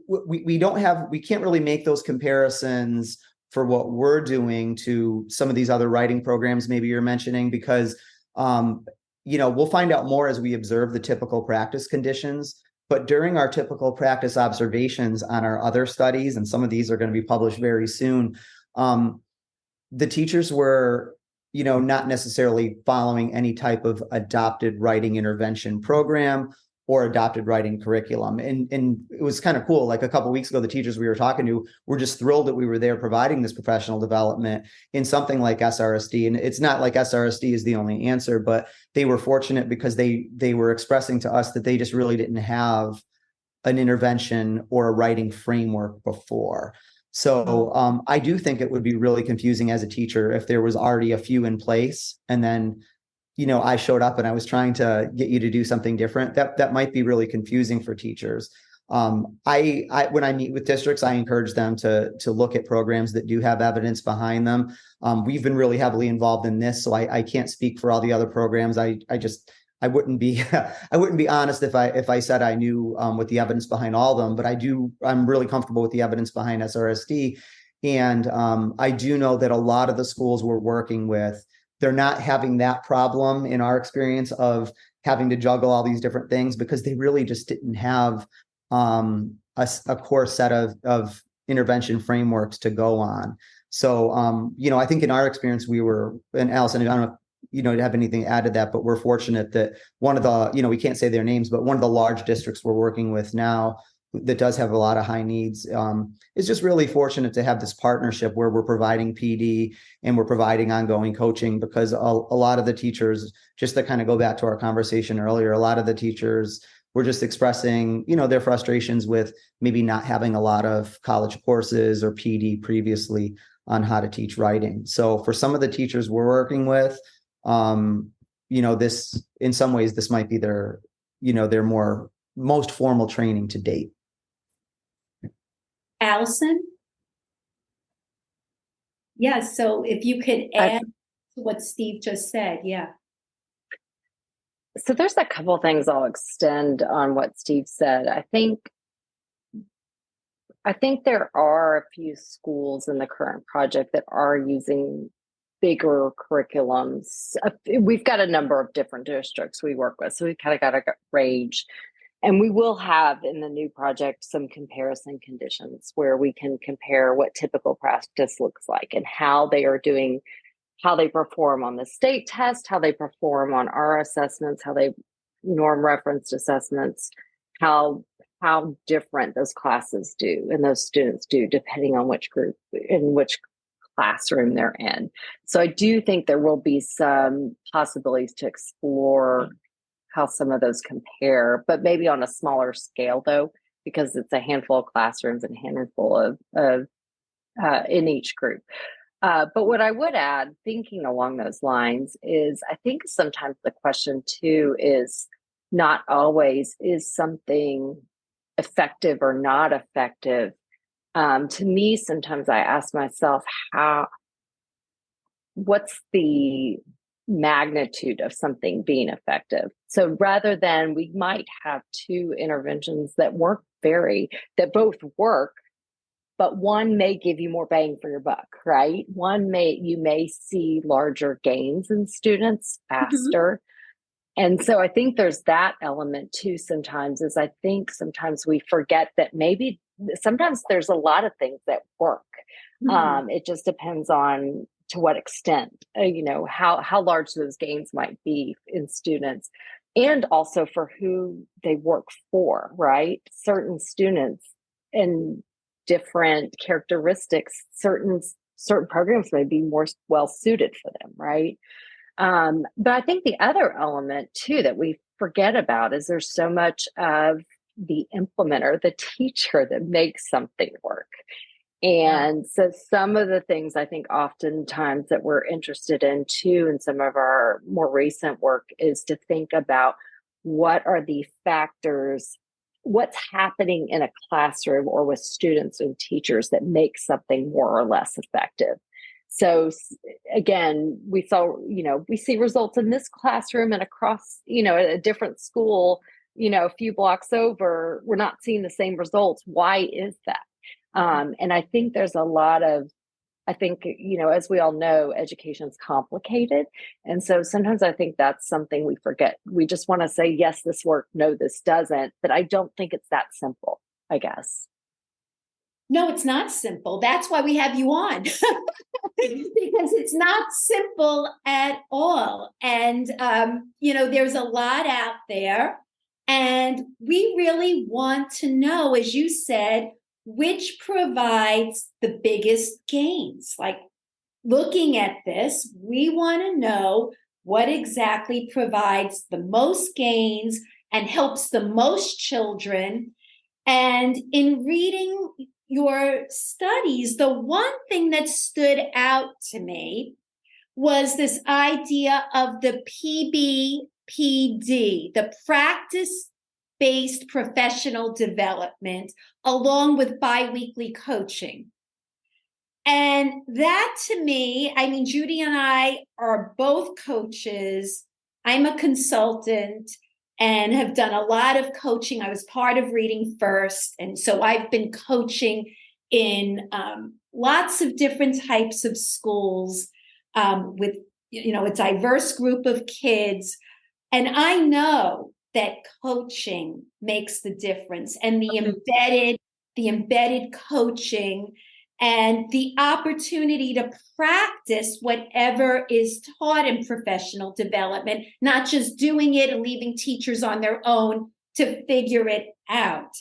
we can't really make those comparisons for what we're doing to some of these other writing programs maybe you're mentioning, because we'll find out more as we observe the typical practice conditions. But during our typical practice observations on our other studies, and some of these are going to be published very soon, the teachers were, not necessarily following any type of adopted writing intervention program. or adopted writing curriculum. And it was kind of cool. Like a couple of weeks ago, the teachers we were talking to were just thrilled that we were there providing this professional development in something like SRSD. And it's not like SRSD is the only answer, but they were fortunate because they were expressing to us that they just really didn't have an intervention or a writing framework before. So I do think it would be really confusing as a teacher if there was already a few in place and then, I showed up and I was trying to get you to do something different. That might be really confusing for teachers. I when I meet with districts, I encourage them to look at programs that do have evidence behind them. We've been really heavily involved in this, so I can't speak for all the other programs. I wouldn't be I wouldn't be honest if I said I knew what the evidence behind all of them, but I'm really comfortable with the evidence behind SRSD. And I do know that a lot of the schools we're working with, they're not having that problem in our experience of having to juggle all these different things because they really just didn't have a core set of intervention frameworks to go on. So, I think in our experience, and Alyson, I don't know if have anything to add to that, but we're fortunate that one of the, we can't say their names, but one of the large districts we're working with now that does have a lot of high needs is just really fortunate to have this partnership where we're providing PD and we're providing ongoing coaching, because a lot of the teachers, just to kind of go back to our conversation earlier, a lot of the teachers were just expressing, their frustrations with maybe not having a lot of college courses or PD previously on how to teach writing. So for some of the teachers we're working with, this, in some ways, this might be their most formal training to date. Alyson? Yeah, so if you could add to what Steve just said, yeah. So there's a couple things I'll extend on what Steve said. I think there are a few schools in the current project that are using bigger curriculums. We've got a number of different districts we work with, so we kind of got a range. And we will have in the new project some comparison conditions where we can compare what typical practice looks like and how they are doing, how they perform on the state test, how they perform on our assessments, how they norm referenced assessments, how different those classes do and those students do depending on which group in which classroom they're in. So I do think there will be some possibilities to explore how some of those compare, but maybe on a smaller scale though, because it's a handful of classrooms and a handful of in each group. But what I would add, thinking along those lines, is I think sometimes the question too is not always is something effective or not effective. To me, sometimes I ask myself, what's the magnitude of something being effective? So rather than we might have two interventions that both work, but one may give you more bang for your buck, right? You may see larger gains in students faster. Mm-hmm. And so I think there's that element too sometimes, is I think sometimes we forget that maybe sometimes there's a lot of things that work. Mm-hmm. It just depends on to what extent, how large those gains might be in students, and also for who they work for, right? Certain students and different characteristics, certain programs may be more well suited for them, right? But I think the other element too that we forget about is there's so much of the implementer, the teacher, that makes something work. And so some of the things I think oftentimes that we're interested in too, in some of our more recent work, is to think about what are the factors, what's happening in a classroom or with students and teachers that make something more or less effective. So again, we see results in this classroom and across, at a different school, a few blocks over, we're not seeing the same results. Why is that? And I think there's a lot of, as we all know, education is complicated. And so sometimes I think that's something we forget. We just want to say, yes, this worked. No, this doesn't. But I don't think it's that simple, I guess. No, it's not simple. That's why we have you on, because it's not simple at all. And, there's a lot out there. And we really want to know, as you said, which provides the biggest gains. Like, looking at this, we want to know what exactly provides the most gains and helps the most children. And in reading your studies, the one thing that stood out to me was this idea of the PBPD, the practice-based professional development, along with biweekly coaching. And that, to me, I mean, Judy and I are both coaches. I'm a consultant and have done a lot of coaching. I was part of Reading First. And so I've been coaching in lots of different types of schools with, a diverse group of kids. And I know that coaching makes the difference, and the embedded coaching and the opportunity to practice whatever is taught in professional development, not just doing it and leaving teachers on their own to figure it out.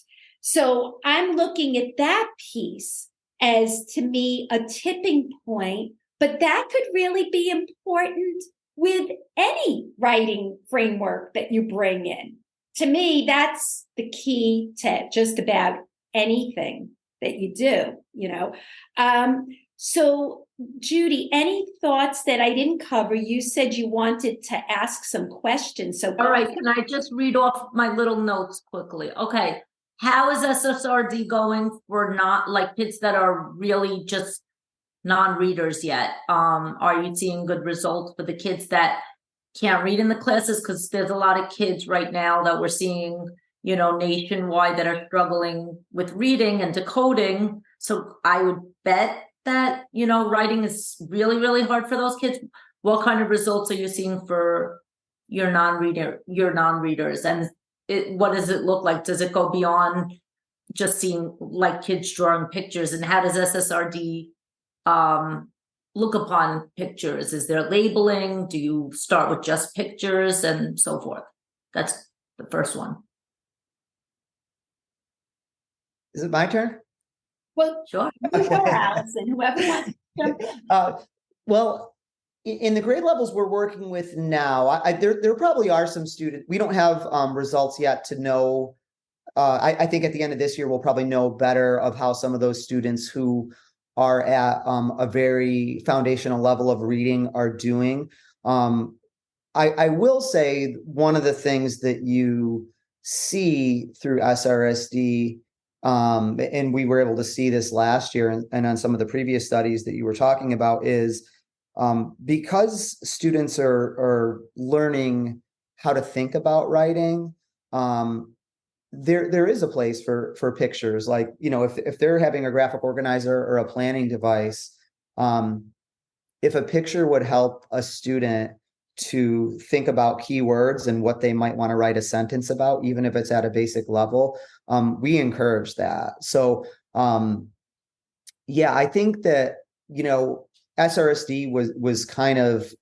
So I'm looking at that piece as, to me, a tipping point, but that could really be important with any writing framework that you bring in. To me, that's the key to just about anything that you do, So, Judy, any thoughts that I didn't cover? You said you wanted to ask some questions. So, all right, can I just read off my little notes quickly? Okay. How is SSRD going for not like kids that are really just non-readers yet? Are you seeing good results for the kids that can't read in the classes? Because there's a lot of kids right now that we're seeing, nationwide, that are struggling with reading and decoding. So I would bet that, writing is really, really hard for those kids. What kind of results are you seeing for your non-readers? And what does it look like? Does it go beyond just seeing like kids drawing pictures? And how does SSRD look upon pictures? Is there labeling? Do you start with just pictures and so forth? That's the first one. Is it my turn? Well, sure. Okay. Alyson, whoever wants to jump in. Well, in the grade levels we're working with now, there probably are some students. We don't have results yet to know. I think at the end of this year, we'll probably know better of how some of those students who are at a very foundational level of reading are doing. I will say one of the things that you see through SRSD, and we were able to see this last year and on some of the previous studies that you were talking about, is because students are learning how to think about writing, there is a place for pictures. Like, if they're having a graphic organizer or a planning device, if a picture would help a student to think about keywords and what they might want to write a sentence about, even if it's at a basic level, we encourage that. So, I think that, SRSD was kind of,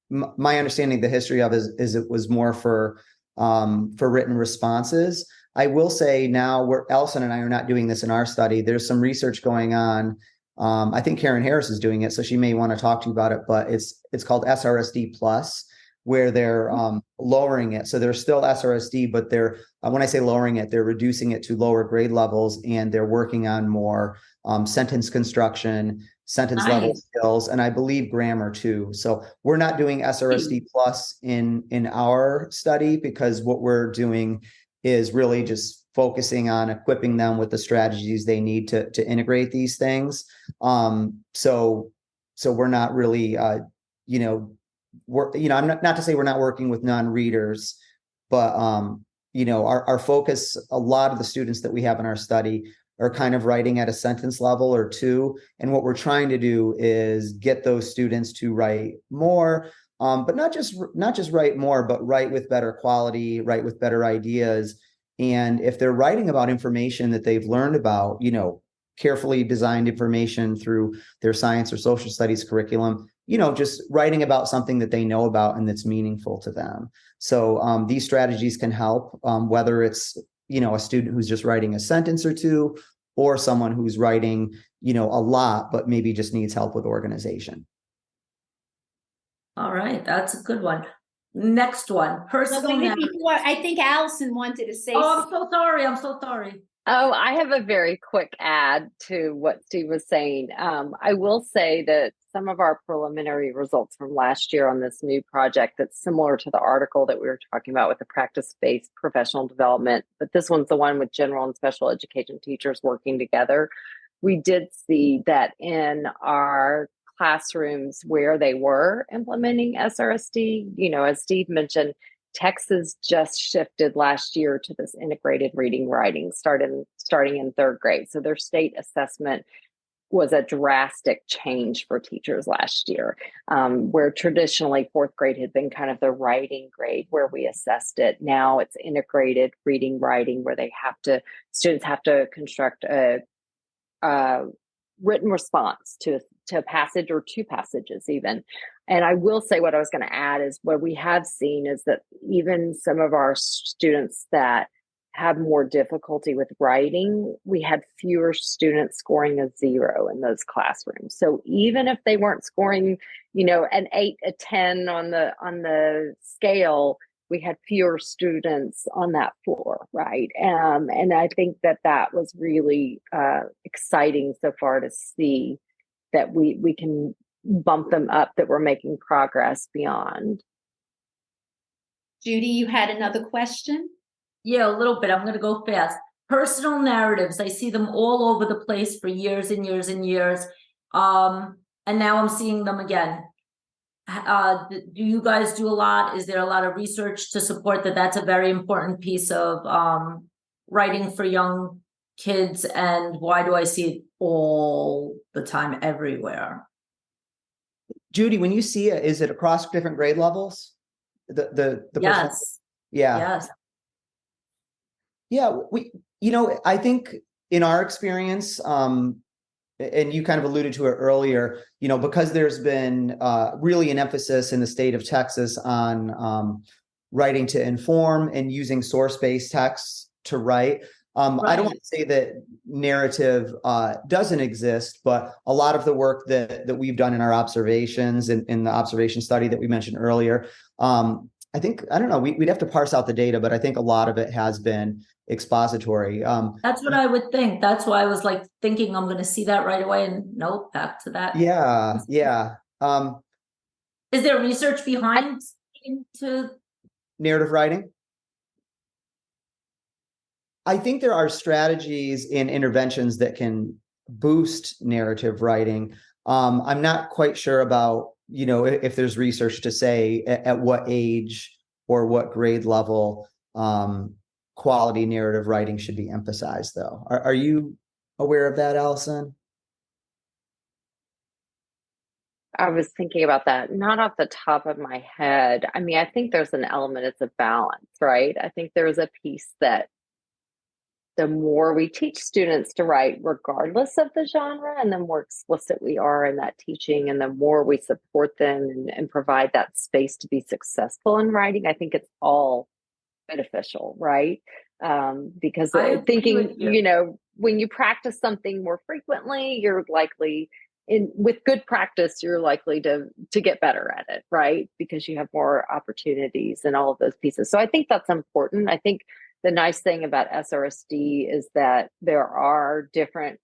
my understanding of the history of is it was more for written responses. I will say now, Alyson and I are not doing this in our study. There's some research going on. I think Karen Harris is doing it, so she may want to talk to you about it, but it's called SRSD Plus, where they're lowering it. So they're still SRSD, but they're, when I say lowering it, they're reducing it to lower grade levels, and they're working on more sentence construction, sentence level skills, and I believe grammar too. So we're not doing SRSD Plus in our study, because what we're doing is really just focusing on equipping them with the strategies they need to integrate these things. So we're not really, I'm not to say we're not working with non-readers, but our focus, a lot of the students that we have in our study are kind of writing at a sentence level or two. And what we're trying to do is get those students to write more, but not just write more, but write with better quality, write with better ideas. And if they're writing about information that they've learned about, carefully designed information through their science or social studies curriculum, just writing about something that they know about and that's meaningful to them. So these strategies can help, whether it's, a student who's just writing a sentence or two, or someone who's writing, a lot, but maybe just needs help with organization. All right, that's a good one. Next one, personal narrative. I think Alyson wanted to say. Oh, I'm so sorry. I'm so sorry. Oh, I have a very quick add to what Steve was saying. I will say that some of our preliminary results from last year on this new project that's similar to the article that we were talking about with the practice-based professional development, but this one's the one with general and special education teachers working together. We did see that in our classrooms where they were implementing SRSD, as Steve mentioned, Texas just shifted last year to this integrated reading writing starting in third grade. So their state assessment was a drastic change for teachers last year, where traditionally fourth grade had been kind of the writing grade where we assessed it. Now it's integrated reading writing where students have to construct a written response to a passage or two passages even. And I will say what I was going to add is what we have seen is that even some of our students that have more difficulty with writing, we had fewer students scoring a 0 in those classrooms. So even if they weren't scoring, an 8, a 10 on the scale, we had fewer students on that floor, right? And I think that was really exciting so far to see that we can bump them up, that we're making progress beyond. Judy, you had another question? Yeah, a little bit. I'm going to go fast. Personal narratives. I see them all over the place for years and years and years. And now I'm seeing them again. Do you guys do a lot? Is there a lot of research to support that that's a very important piece of writing for young kids? And why do I see it all the time everywhere? Judy, when you see it, is it across different grade levels? The Yes. Yeah. Yes. Yeah, I think in our experience, and you kind of alluded to it earlier, because there's been really an emphasis in the state of Texas on writing to inform and using source-based texts to write. I don't want to say that narrative doesn't exist, but a lot of the work that we've done in our observations and in the observation study that we mentioned earlier, I don't know, we'd have to parse out the data, but I think a lot of it has been expository. That's what I would think. That's why I was thinking I'm going to see that right away, and nope, back to that. Yeah. Is there research behind into narrative writing? I think there are strategies and interventions that can boost narrative writing. I'm not quite sure about, if there's research to say at what age or what grade level quality narrative writing should be emphasized, though. Are you aware of that, Alyson? I was thinking about that, not off the top of my head. I mean, I think there's an element, it's a balance, right? I think there's a piece that the more we teach students to write, regardless of the genre, and the more explicit we are in that teaching, and the more we support them and provide that space to be successful in writing, I think it's all beneficial, right? Because thinking, when you practice something more frequently, you're likely with good practice, you're likely to get better at it, right? Because you have more opportunities and all of those pieces. So I think that's important. I think the nice thing about SRSD is that there are different,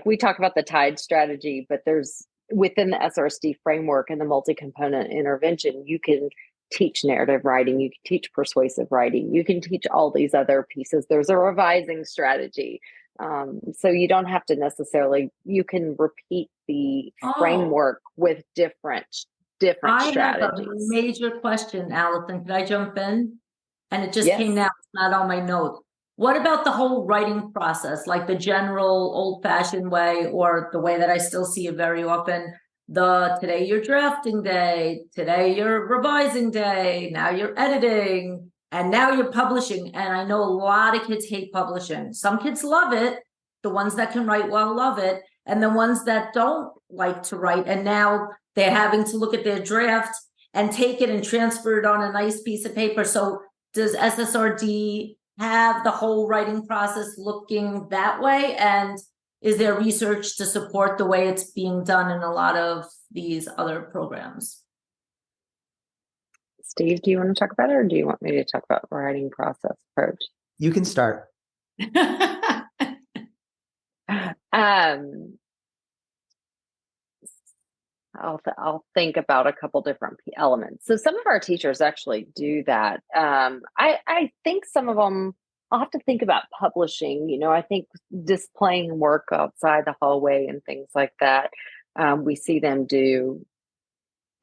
we talk about the TIDE strategy, but there's within the SRSD framework and the multi-component intervention, you can teach narrative writing, you can teach persuasive writing, you can teach all these other pieces. There's a revising strategy. So you don't have to necessarily, you can repeat the framework with different strategies. I have a major question, Alyson. Could I jump in? And it just came now, it's not on my notes. What about the whole writing process, like the general old-fashioned way, or the way that I still see it very often, today your drafting day, today your revising day, now you're editing, and now you're publishing. And I know a lot of kids hate publishing. Some kids love it. The ones that can write well love it. and the ones that don't like to write, and now they're having to look at their draft and take it and transfer it on a nice piece of paper. So does SSRD have the whole writing process looking that way? And is there research to support the way it's being done in a lot of these other programs? Steve, do you want to talk about it, or do you want me to talk about writing process approach? You can start. I'll think about a couple different elements. So some of our teachers actually do that. I think some of them, I'll have to think about publishing. I think displaying work outside the hallway and things like that, we see them do.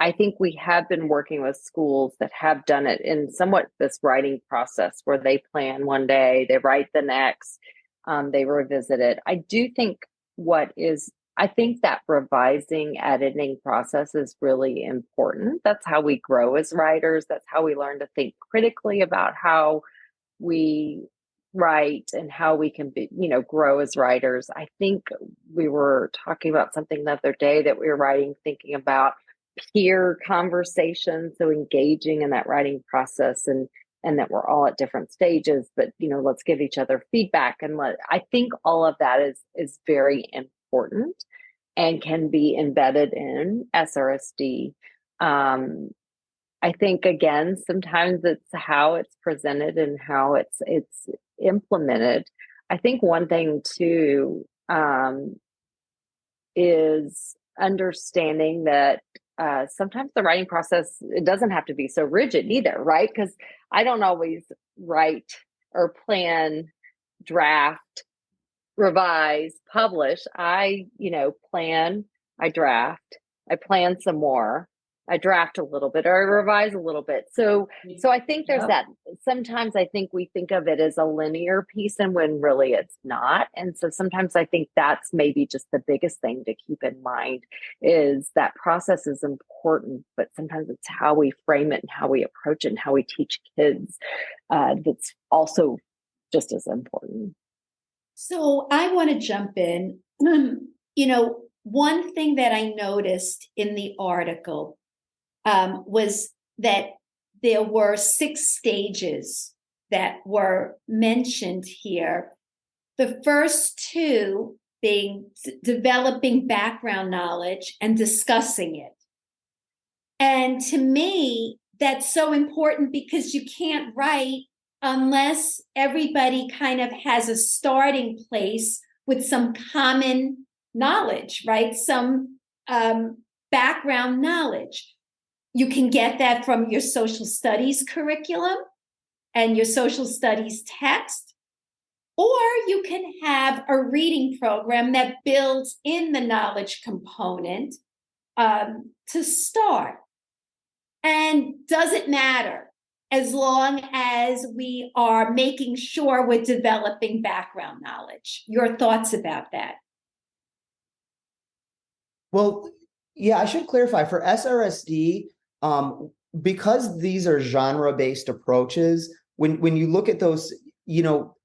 I think we have been working with schools that have done it in somewhat this writing process where they plan one day, they write the next, they revisit it. I think that revising, editing process is really important. That's how we grow as writers. That's how we learn to think critically about how we write and how we can grow as writers. I think we were talking about something the other day that we were writing, thinking about peer conversations, so engaging in that writing process, and that we're all at different stages, but let's give each other feedback. And I think all of that is very important and can be embedded in SRSD. I think, again, sometimes it's how it's presented and how it's implemented. I think one thing too is understanding that sometimes the writing process, it doesn't have to be so rigid either, right? Because I don't always write or plan, draft, revise, publish. I plan, I draft, I plan some more, I draft a little bit, or I revise a little bit. So I think there's that. Sometimes I think we think of it as a linear piece, and when really it's not. And so sometimes I think that's maybe just the biggest thing to keep in mind, is that process is important, but sometimes it's how we frame it and how we approach it and how we teach kids that's also just as important. So I want to jump in. One thing that I noticed in the article was that there were 6 stages that were mentioned here. The first 2 being developing background knowledge and discussing it. And to me, that's so important, because you can't write unless everybody kind of has a starting place with some common knowledge, right? Some background knowledge. You can get that from your social studies curriculum and your social studies text, or you can have a reading program that builds in the knowledge component to start. And does it matter, as long as we are making sure we're developing background knowledge? Your thoughts about that? Well, yeah, I should clarify for SRSD, because these are genre-based approaches, when you look at those,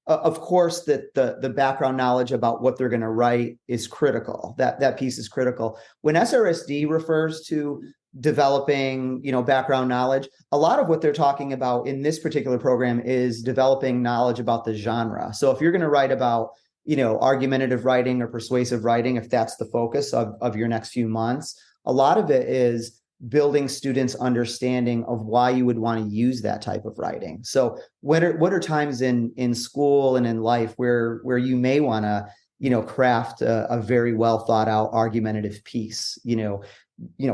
of course, that the background knowledge about what they're going to write is critical. That piece is critical. When SRSD refers to developing, background knowledge, a lot of what they're talking about in this particular program is developing knowledge about the genre. So if you're going to write about, argumentative writing or persuasive writing, if that's the focus of your next few months, a lot of it is building students' understanding of why you would want to use that type of writing. So what are times in school and in life where you may want to, craft a very well thought out argumentative piece,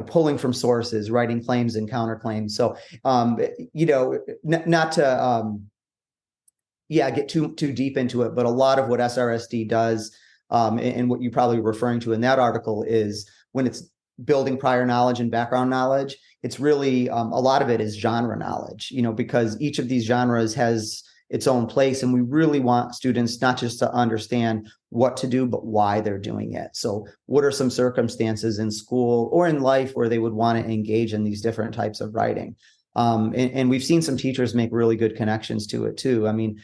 pulling from sources, writing claims and counterclaims. So, not to, get too deep into it, but a lot of what SRSD does, and what you're probably referring to in that article, is when it's building prior knowledge and background knowledge, it's really, a lot of it is genre knowledge, because each of these genres has its own place. And we really want students not just to understand what to do, but why they're doing it. So what are some circumstances in school or in life where they would want to engage in these different types of writing? And we've seen some teachers make really good connections to it too. I mean,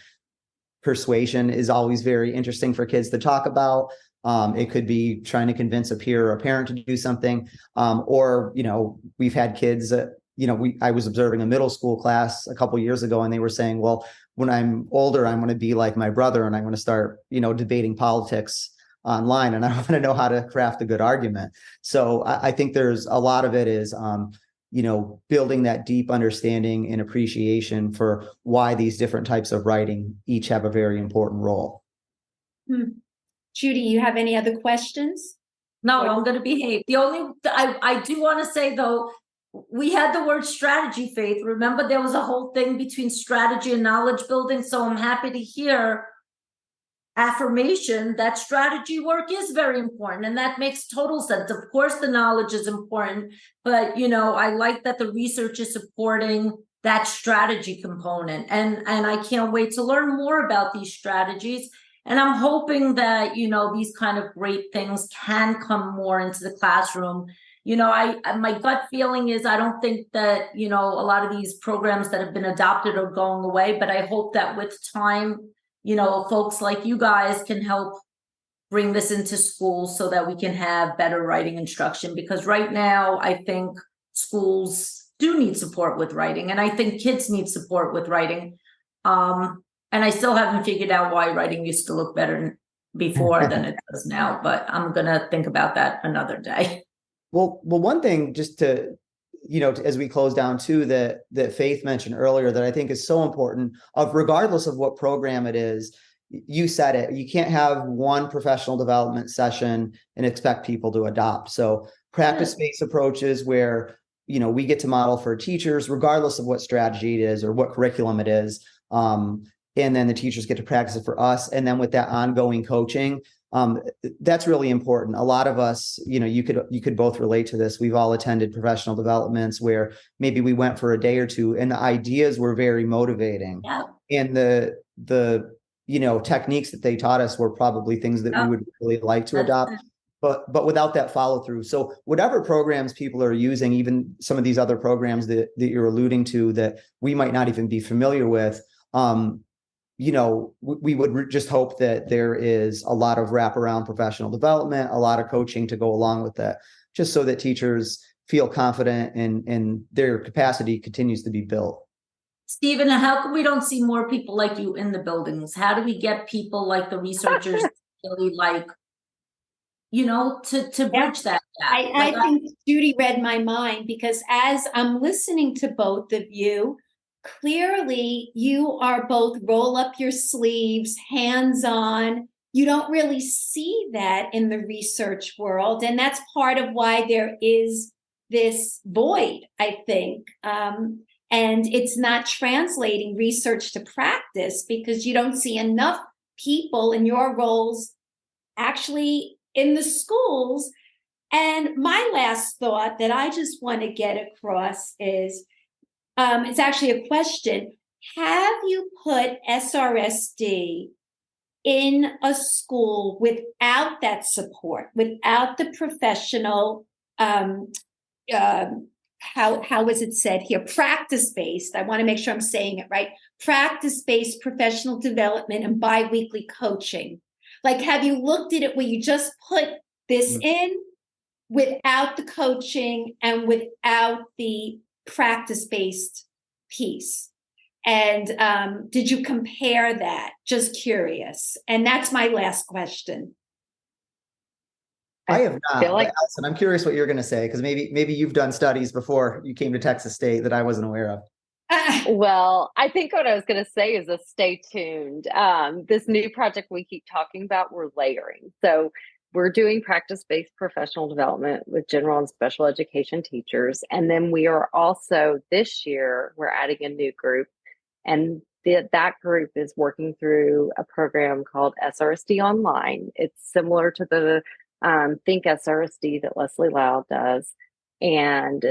persuasion is always very interesting for kids to talk about. It could be trying to convince a peer or a parent to do something. Or, we've had kids that, I was observing a middle school class a couple years ago, and they were saying, well, when I'm older, I'm going to be like my brother, and I'm going to start, debating politics online, and I want to know how to craft a good argument. So I think there's a lot of it is, building that deep understanding and appreciation for why these different types of writing each have a very important role. Judy, you have any other questions? No, I'm going to behave. The only, I do want to say though, we had the word strategy, Faith. Remember, there was a whole thing between strategy and knowledge building. So I'm happy to hear affirmation that strategy work is very important, and that makes total sense. Of course, the knowledge is important, but I like that the research is supporting that strategy component, and I can't wait to learn more about these strategies. And I'm hoping that these kind of great things can come more into the classroom. My gut feeling is I don't think that a lot of these programs that have been adopted are going away, but I hope that with time, folks like you guys can help bring this into schools so that we can have better writing instruction. Because right now, I think schools do need support with writing, and I think kids need support with writing. And I still haven't figured out why writing used to look better before than it does now, but I'm going to think about that another day. Well, one thing just to, as we close down too, that Faith mentioned earlier that I think is so important, of regardless of what program it is, you said it, you can't have one professional development session and expect people to adopt. So practice-based approaches where, we get to model for teachers, regardless of what strategy it is or what curriculum it is. And then the teachers get to practice it for us. And then with that ongoing coaching, that's really important. A lot of us, you could both relate to this. We've all attended professional developments where maybe we went for a day or two and the ideas were very motivating. Yeah. And the techniques that they taught us were probably things that we would really like to adopt, but without that follow through. So whatever programs people are using, even some of these other programs that you're alluding to that we might not even be familiar with, we would just hope that there is a lot of wraparound professional development, a lot of coaching to go along with that, just so that teachers feel confident and their capacity continues to be built. Stephen, how come we don't see more people like you in the buildings? How do we get people like the researchers really to bridge that gap? I think Judy read my mind, because as I'm listening to both of you, clearly you are both roll up your sleeves, hands-on. You don't really see that in the research world. And that's part of why there is this void, I think. And it's not translating research to practice because you don't see enough people in your roles actually in the schools. And my last thought that I just want to get across is, it's actually a question. Have you put SRSD in a school without that support, without the professional, how is it said here? Practice-based. I want to make sure I'm saying it right. Practice-based professional development and biweekly coaching. Like, have you looked at it where you just put this in without the coaching and without the practice-based piece? And did you compare that? Just curious. And that's my last question. I have not. Alyson, I'm curious what you're going to say, because maybe you've done studies before you came to Texas State that I wasn't aware of. Well, I think what I was going to say is stay tuned. This new project we keep talking about, we're layering. So we're doing practice-based professional development with general and special education teachers. And then we are also, this year, we're adding a new group. And that group is working through a program called SRSD Online. It's similar to the Think SRSD that Leslie Lau does. And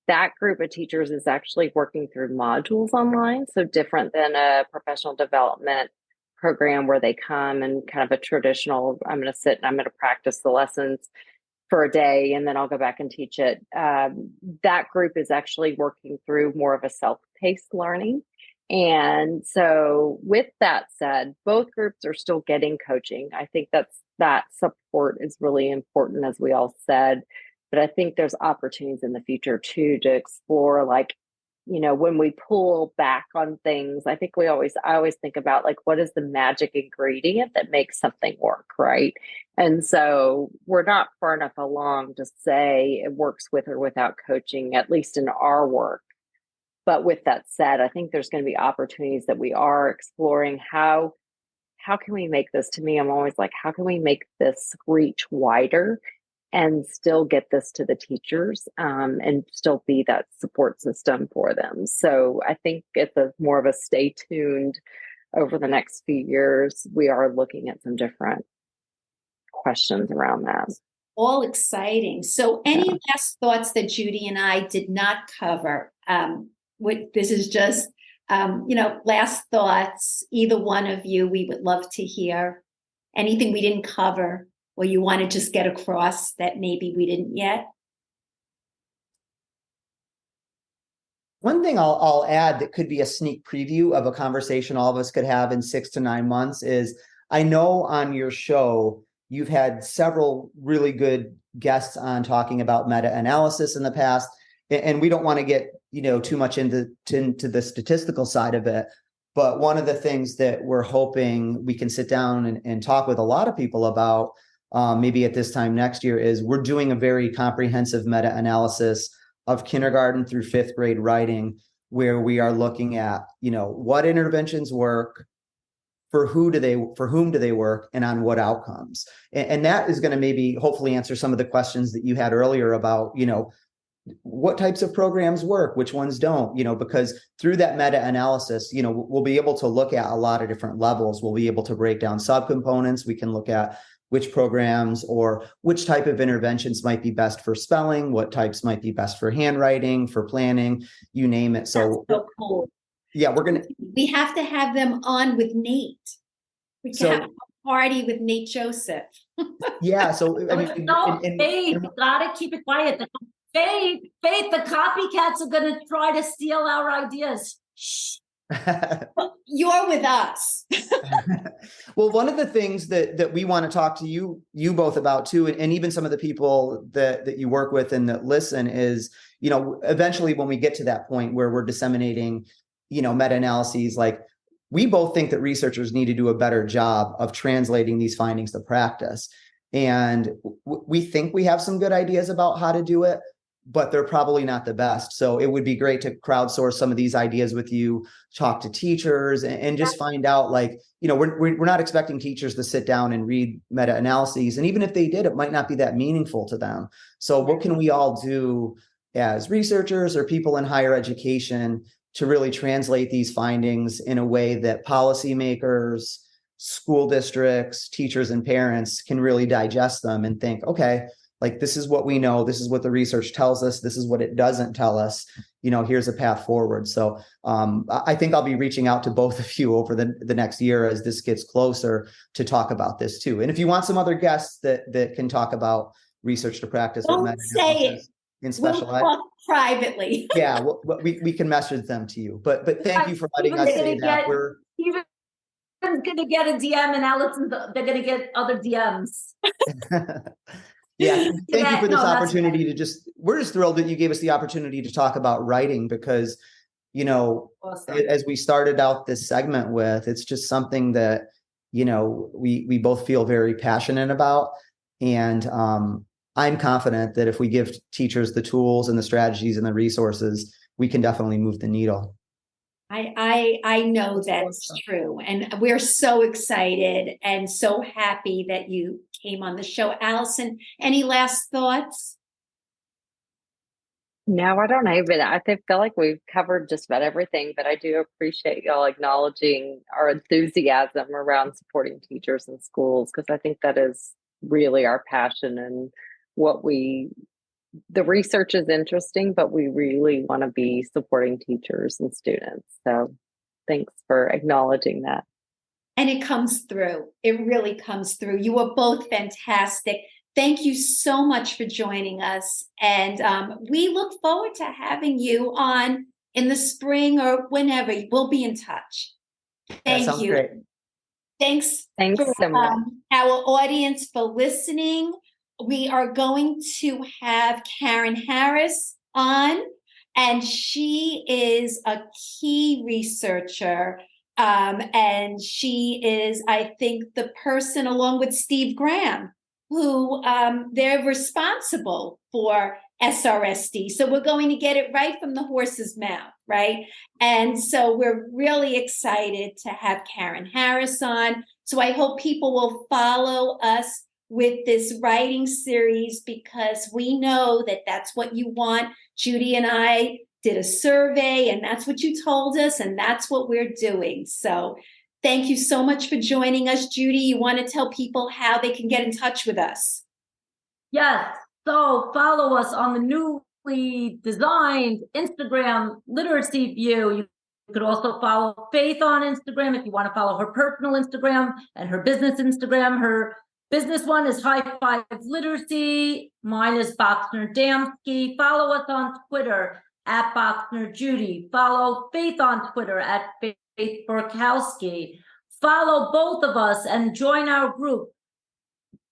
that group of teachers is actually working through modules online. So different than a professional development program where they come and kind of a traditional, I'm going to sit and I'm going to practice the lessons for a day and then I'll go back and teach it. That group is actually working through more of a self-paced learning. And so with that said, both groups are still getting coaching. I think that support is really important, as we all said. But I think there's opportunities in the future too to explore, like, when we pull back on things, I always think about, like, what is the magic ingredient that makes something work, right? And so we're not far enough along to say it works with or without coaching, at least in our work. But with that said, I think there's going to be opportunities that we are exploring. How can we make this? To me, I'm always like, how can we make this reach wider and still get this to the teachers, and still be that support system for them? So I think it's more of a stay tuned over the next few years. We are looking at some different questions around that. All exciting. So any last thoughts that Judy and I did not cover? This is just, last thoughts, either one of you, we would love to hear. Anything we didn't cover or you want to just get across that maybe we didn't yet? One thing I'll add that could be a sneak preview of a conversation all of us could have in 6 to 9 months is, I know on your show, you've had several really good guests on talking about meta-analysis in the past, and we don't want to get too much into the statistical side of it. But one of the things that we're hoping we can sit down and talk with a lot of people about, maybe at this time next year, is we're doing a very comprehensive meta-analysis of kindergarten through 5th grade writing, where we are looking at, what interventions work, for whom do they work, and on what outcomes. And that is going to maybe hopefully answer some of the questions that you had earlier about, what types of programs work, which ones don't, because through that meta-analysis, we'll be able to look at a lot of different levels. We'll be able to break down subcomponents. We can look at which programs or which type of interventions might be best for spelling, what types might be best for handwriting, for planning, you name it. So cool. Yeah, we have to have them on with Nate. We can have a party with Nate Joseph. Yeah. So I mean, Faith, you gotta keep it quiet. Faith, the copycats are gonna try to steal our ideas. Shh. You're with us. Well, one of the things that we want to talk to you both about too, and even some of the people that you work with and that listen, is, eventually when we get to that point where we're disseminating, meta-analyses, like, we both think that researchers need to do a better job of translating these findings to practice. And we think we have some good ideas about how to do it, but they're probably not the best. So it would be great to crowdsource some of these ideas with you, talk to teachers, and just find out, like, we're not expecting teachers to sit down and read meta-analyses. And even if they did, it might not be that meaningful to them. So what can we all do as researchers or people in higher education to really translate these findings in a way that policymakers, school districts, teachers, and parents can really digest them and think, okay, like, this is what we know, this is what the research tells us, this is what it doesn't tell us, here's a path forward. So I think I'll be reaching out to both of you over the next year as this gets closer to talk about this too. And if you want some other guests that can talk about research to practice, don't say it in special ed, talk privately. Yeah, we can message them to you. But thank you for letting us say that. Steven's going to get a DM, and Allison's, they're going to get other DMs. Yeah, thank you for this opportunity we're just thrilled that you gave us the opportunity to talk about writing, because, awesome. As we started out this segment with, it's just something that, we both feel very passionate about. And I'm confident that if we give teachers the tools and the strategies and the resources, we can definitely move the needle. I know that's true. And we're so excited and so happy that you came on the show. Alyson, any last thoughts? No, I don't know, but I feel like we've covered just about everything, but I do appreciate y'all acknowledging our enthusiasm around supporting teachers in schools, because I think that is really our passion, and the research is interesting, but we really want to be supporting teachers and students. So thanks for acknowledging that. And it comes through. It really comes through. You are both fantastic. Thank you so much for joining us. And we look forward to having you on in the spring or whenever. We'll be in touch. That Thank sounds you. great. Thanks Thanks for so much. our audience for listening. We are going to have Karen Harris on, and she is a key researcher. And she is, I think, the person, along with Steve Graham, who they're responsible for SRSD. So we're going to get it right from the horse's mouth, right? And so we're really excited to have Karen Harris on. So I hope people will follow us with this writing series, because we know that that's what you want. Judy and I did a survey, and that's what you told us, and that's what we're doing. So thank you so much for joining us. Judy, you want to tell people how they can get in touch with us? Yes. So follow us on the newly designed Instagram Literacy View. You could also follow Faith on Instagram if you want to follow her personal Instagram and her business Instagram. Her business one is High Five Literacy. Mine is Boxner Damsky. Follow us on Twitter at Boxner Judy. Follow Faith on Twitter at Faith Burkowski. Follow both of us and join our group,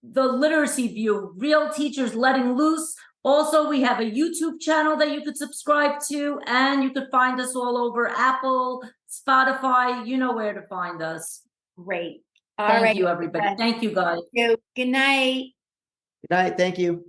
The Literacy View, Real Teachers Letting Loose. Also, we have a YouTube channel that you could subscribe to, and you could find us all over Apple, Spotify. You know where to find us. Great. Thank you, everybody. Thank you, guys. Good night. Good night. Thank you.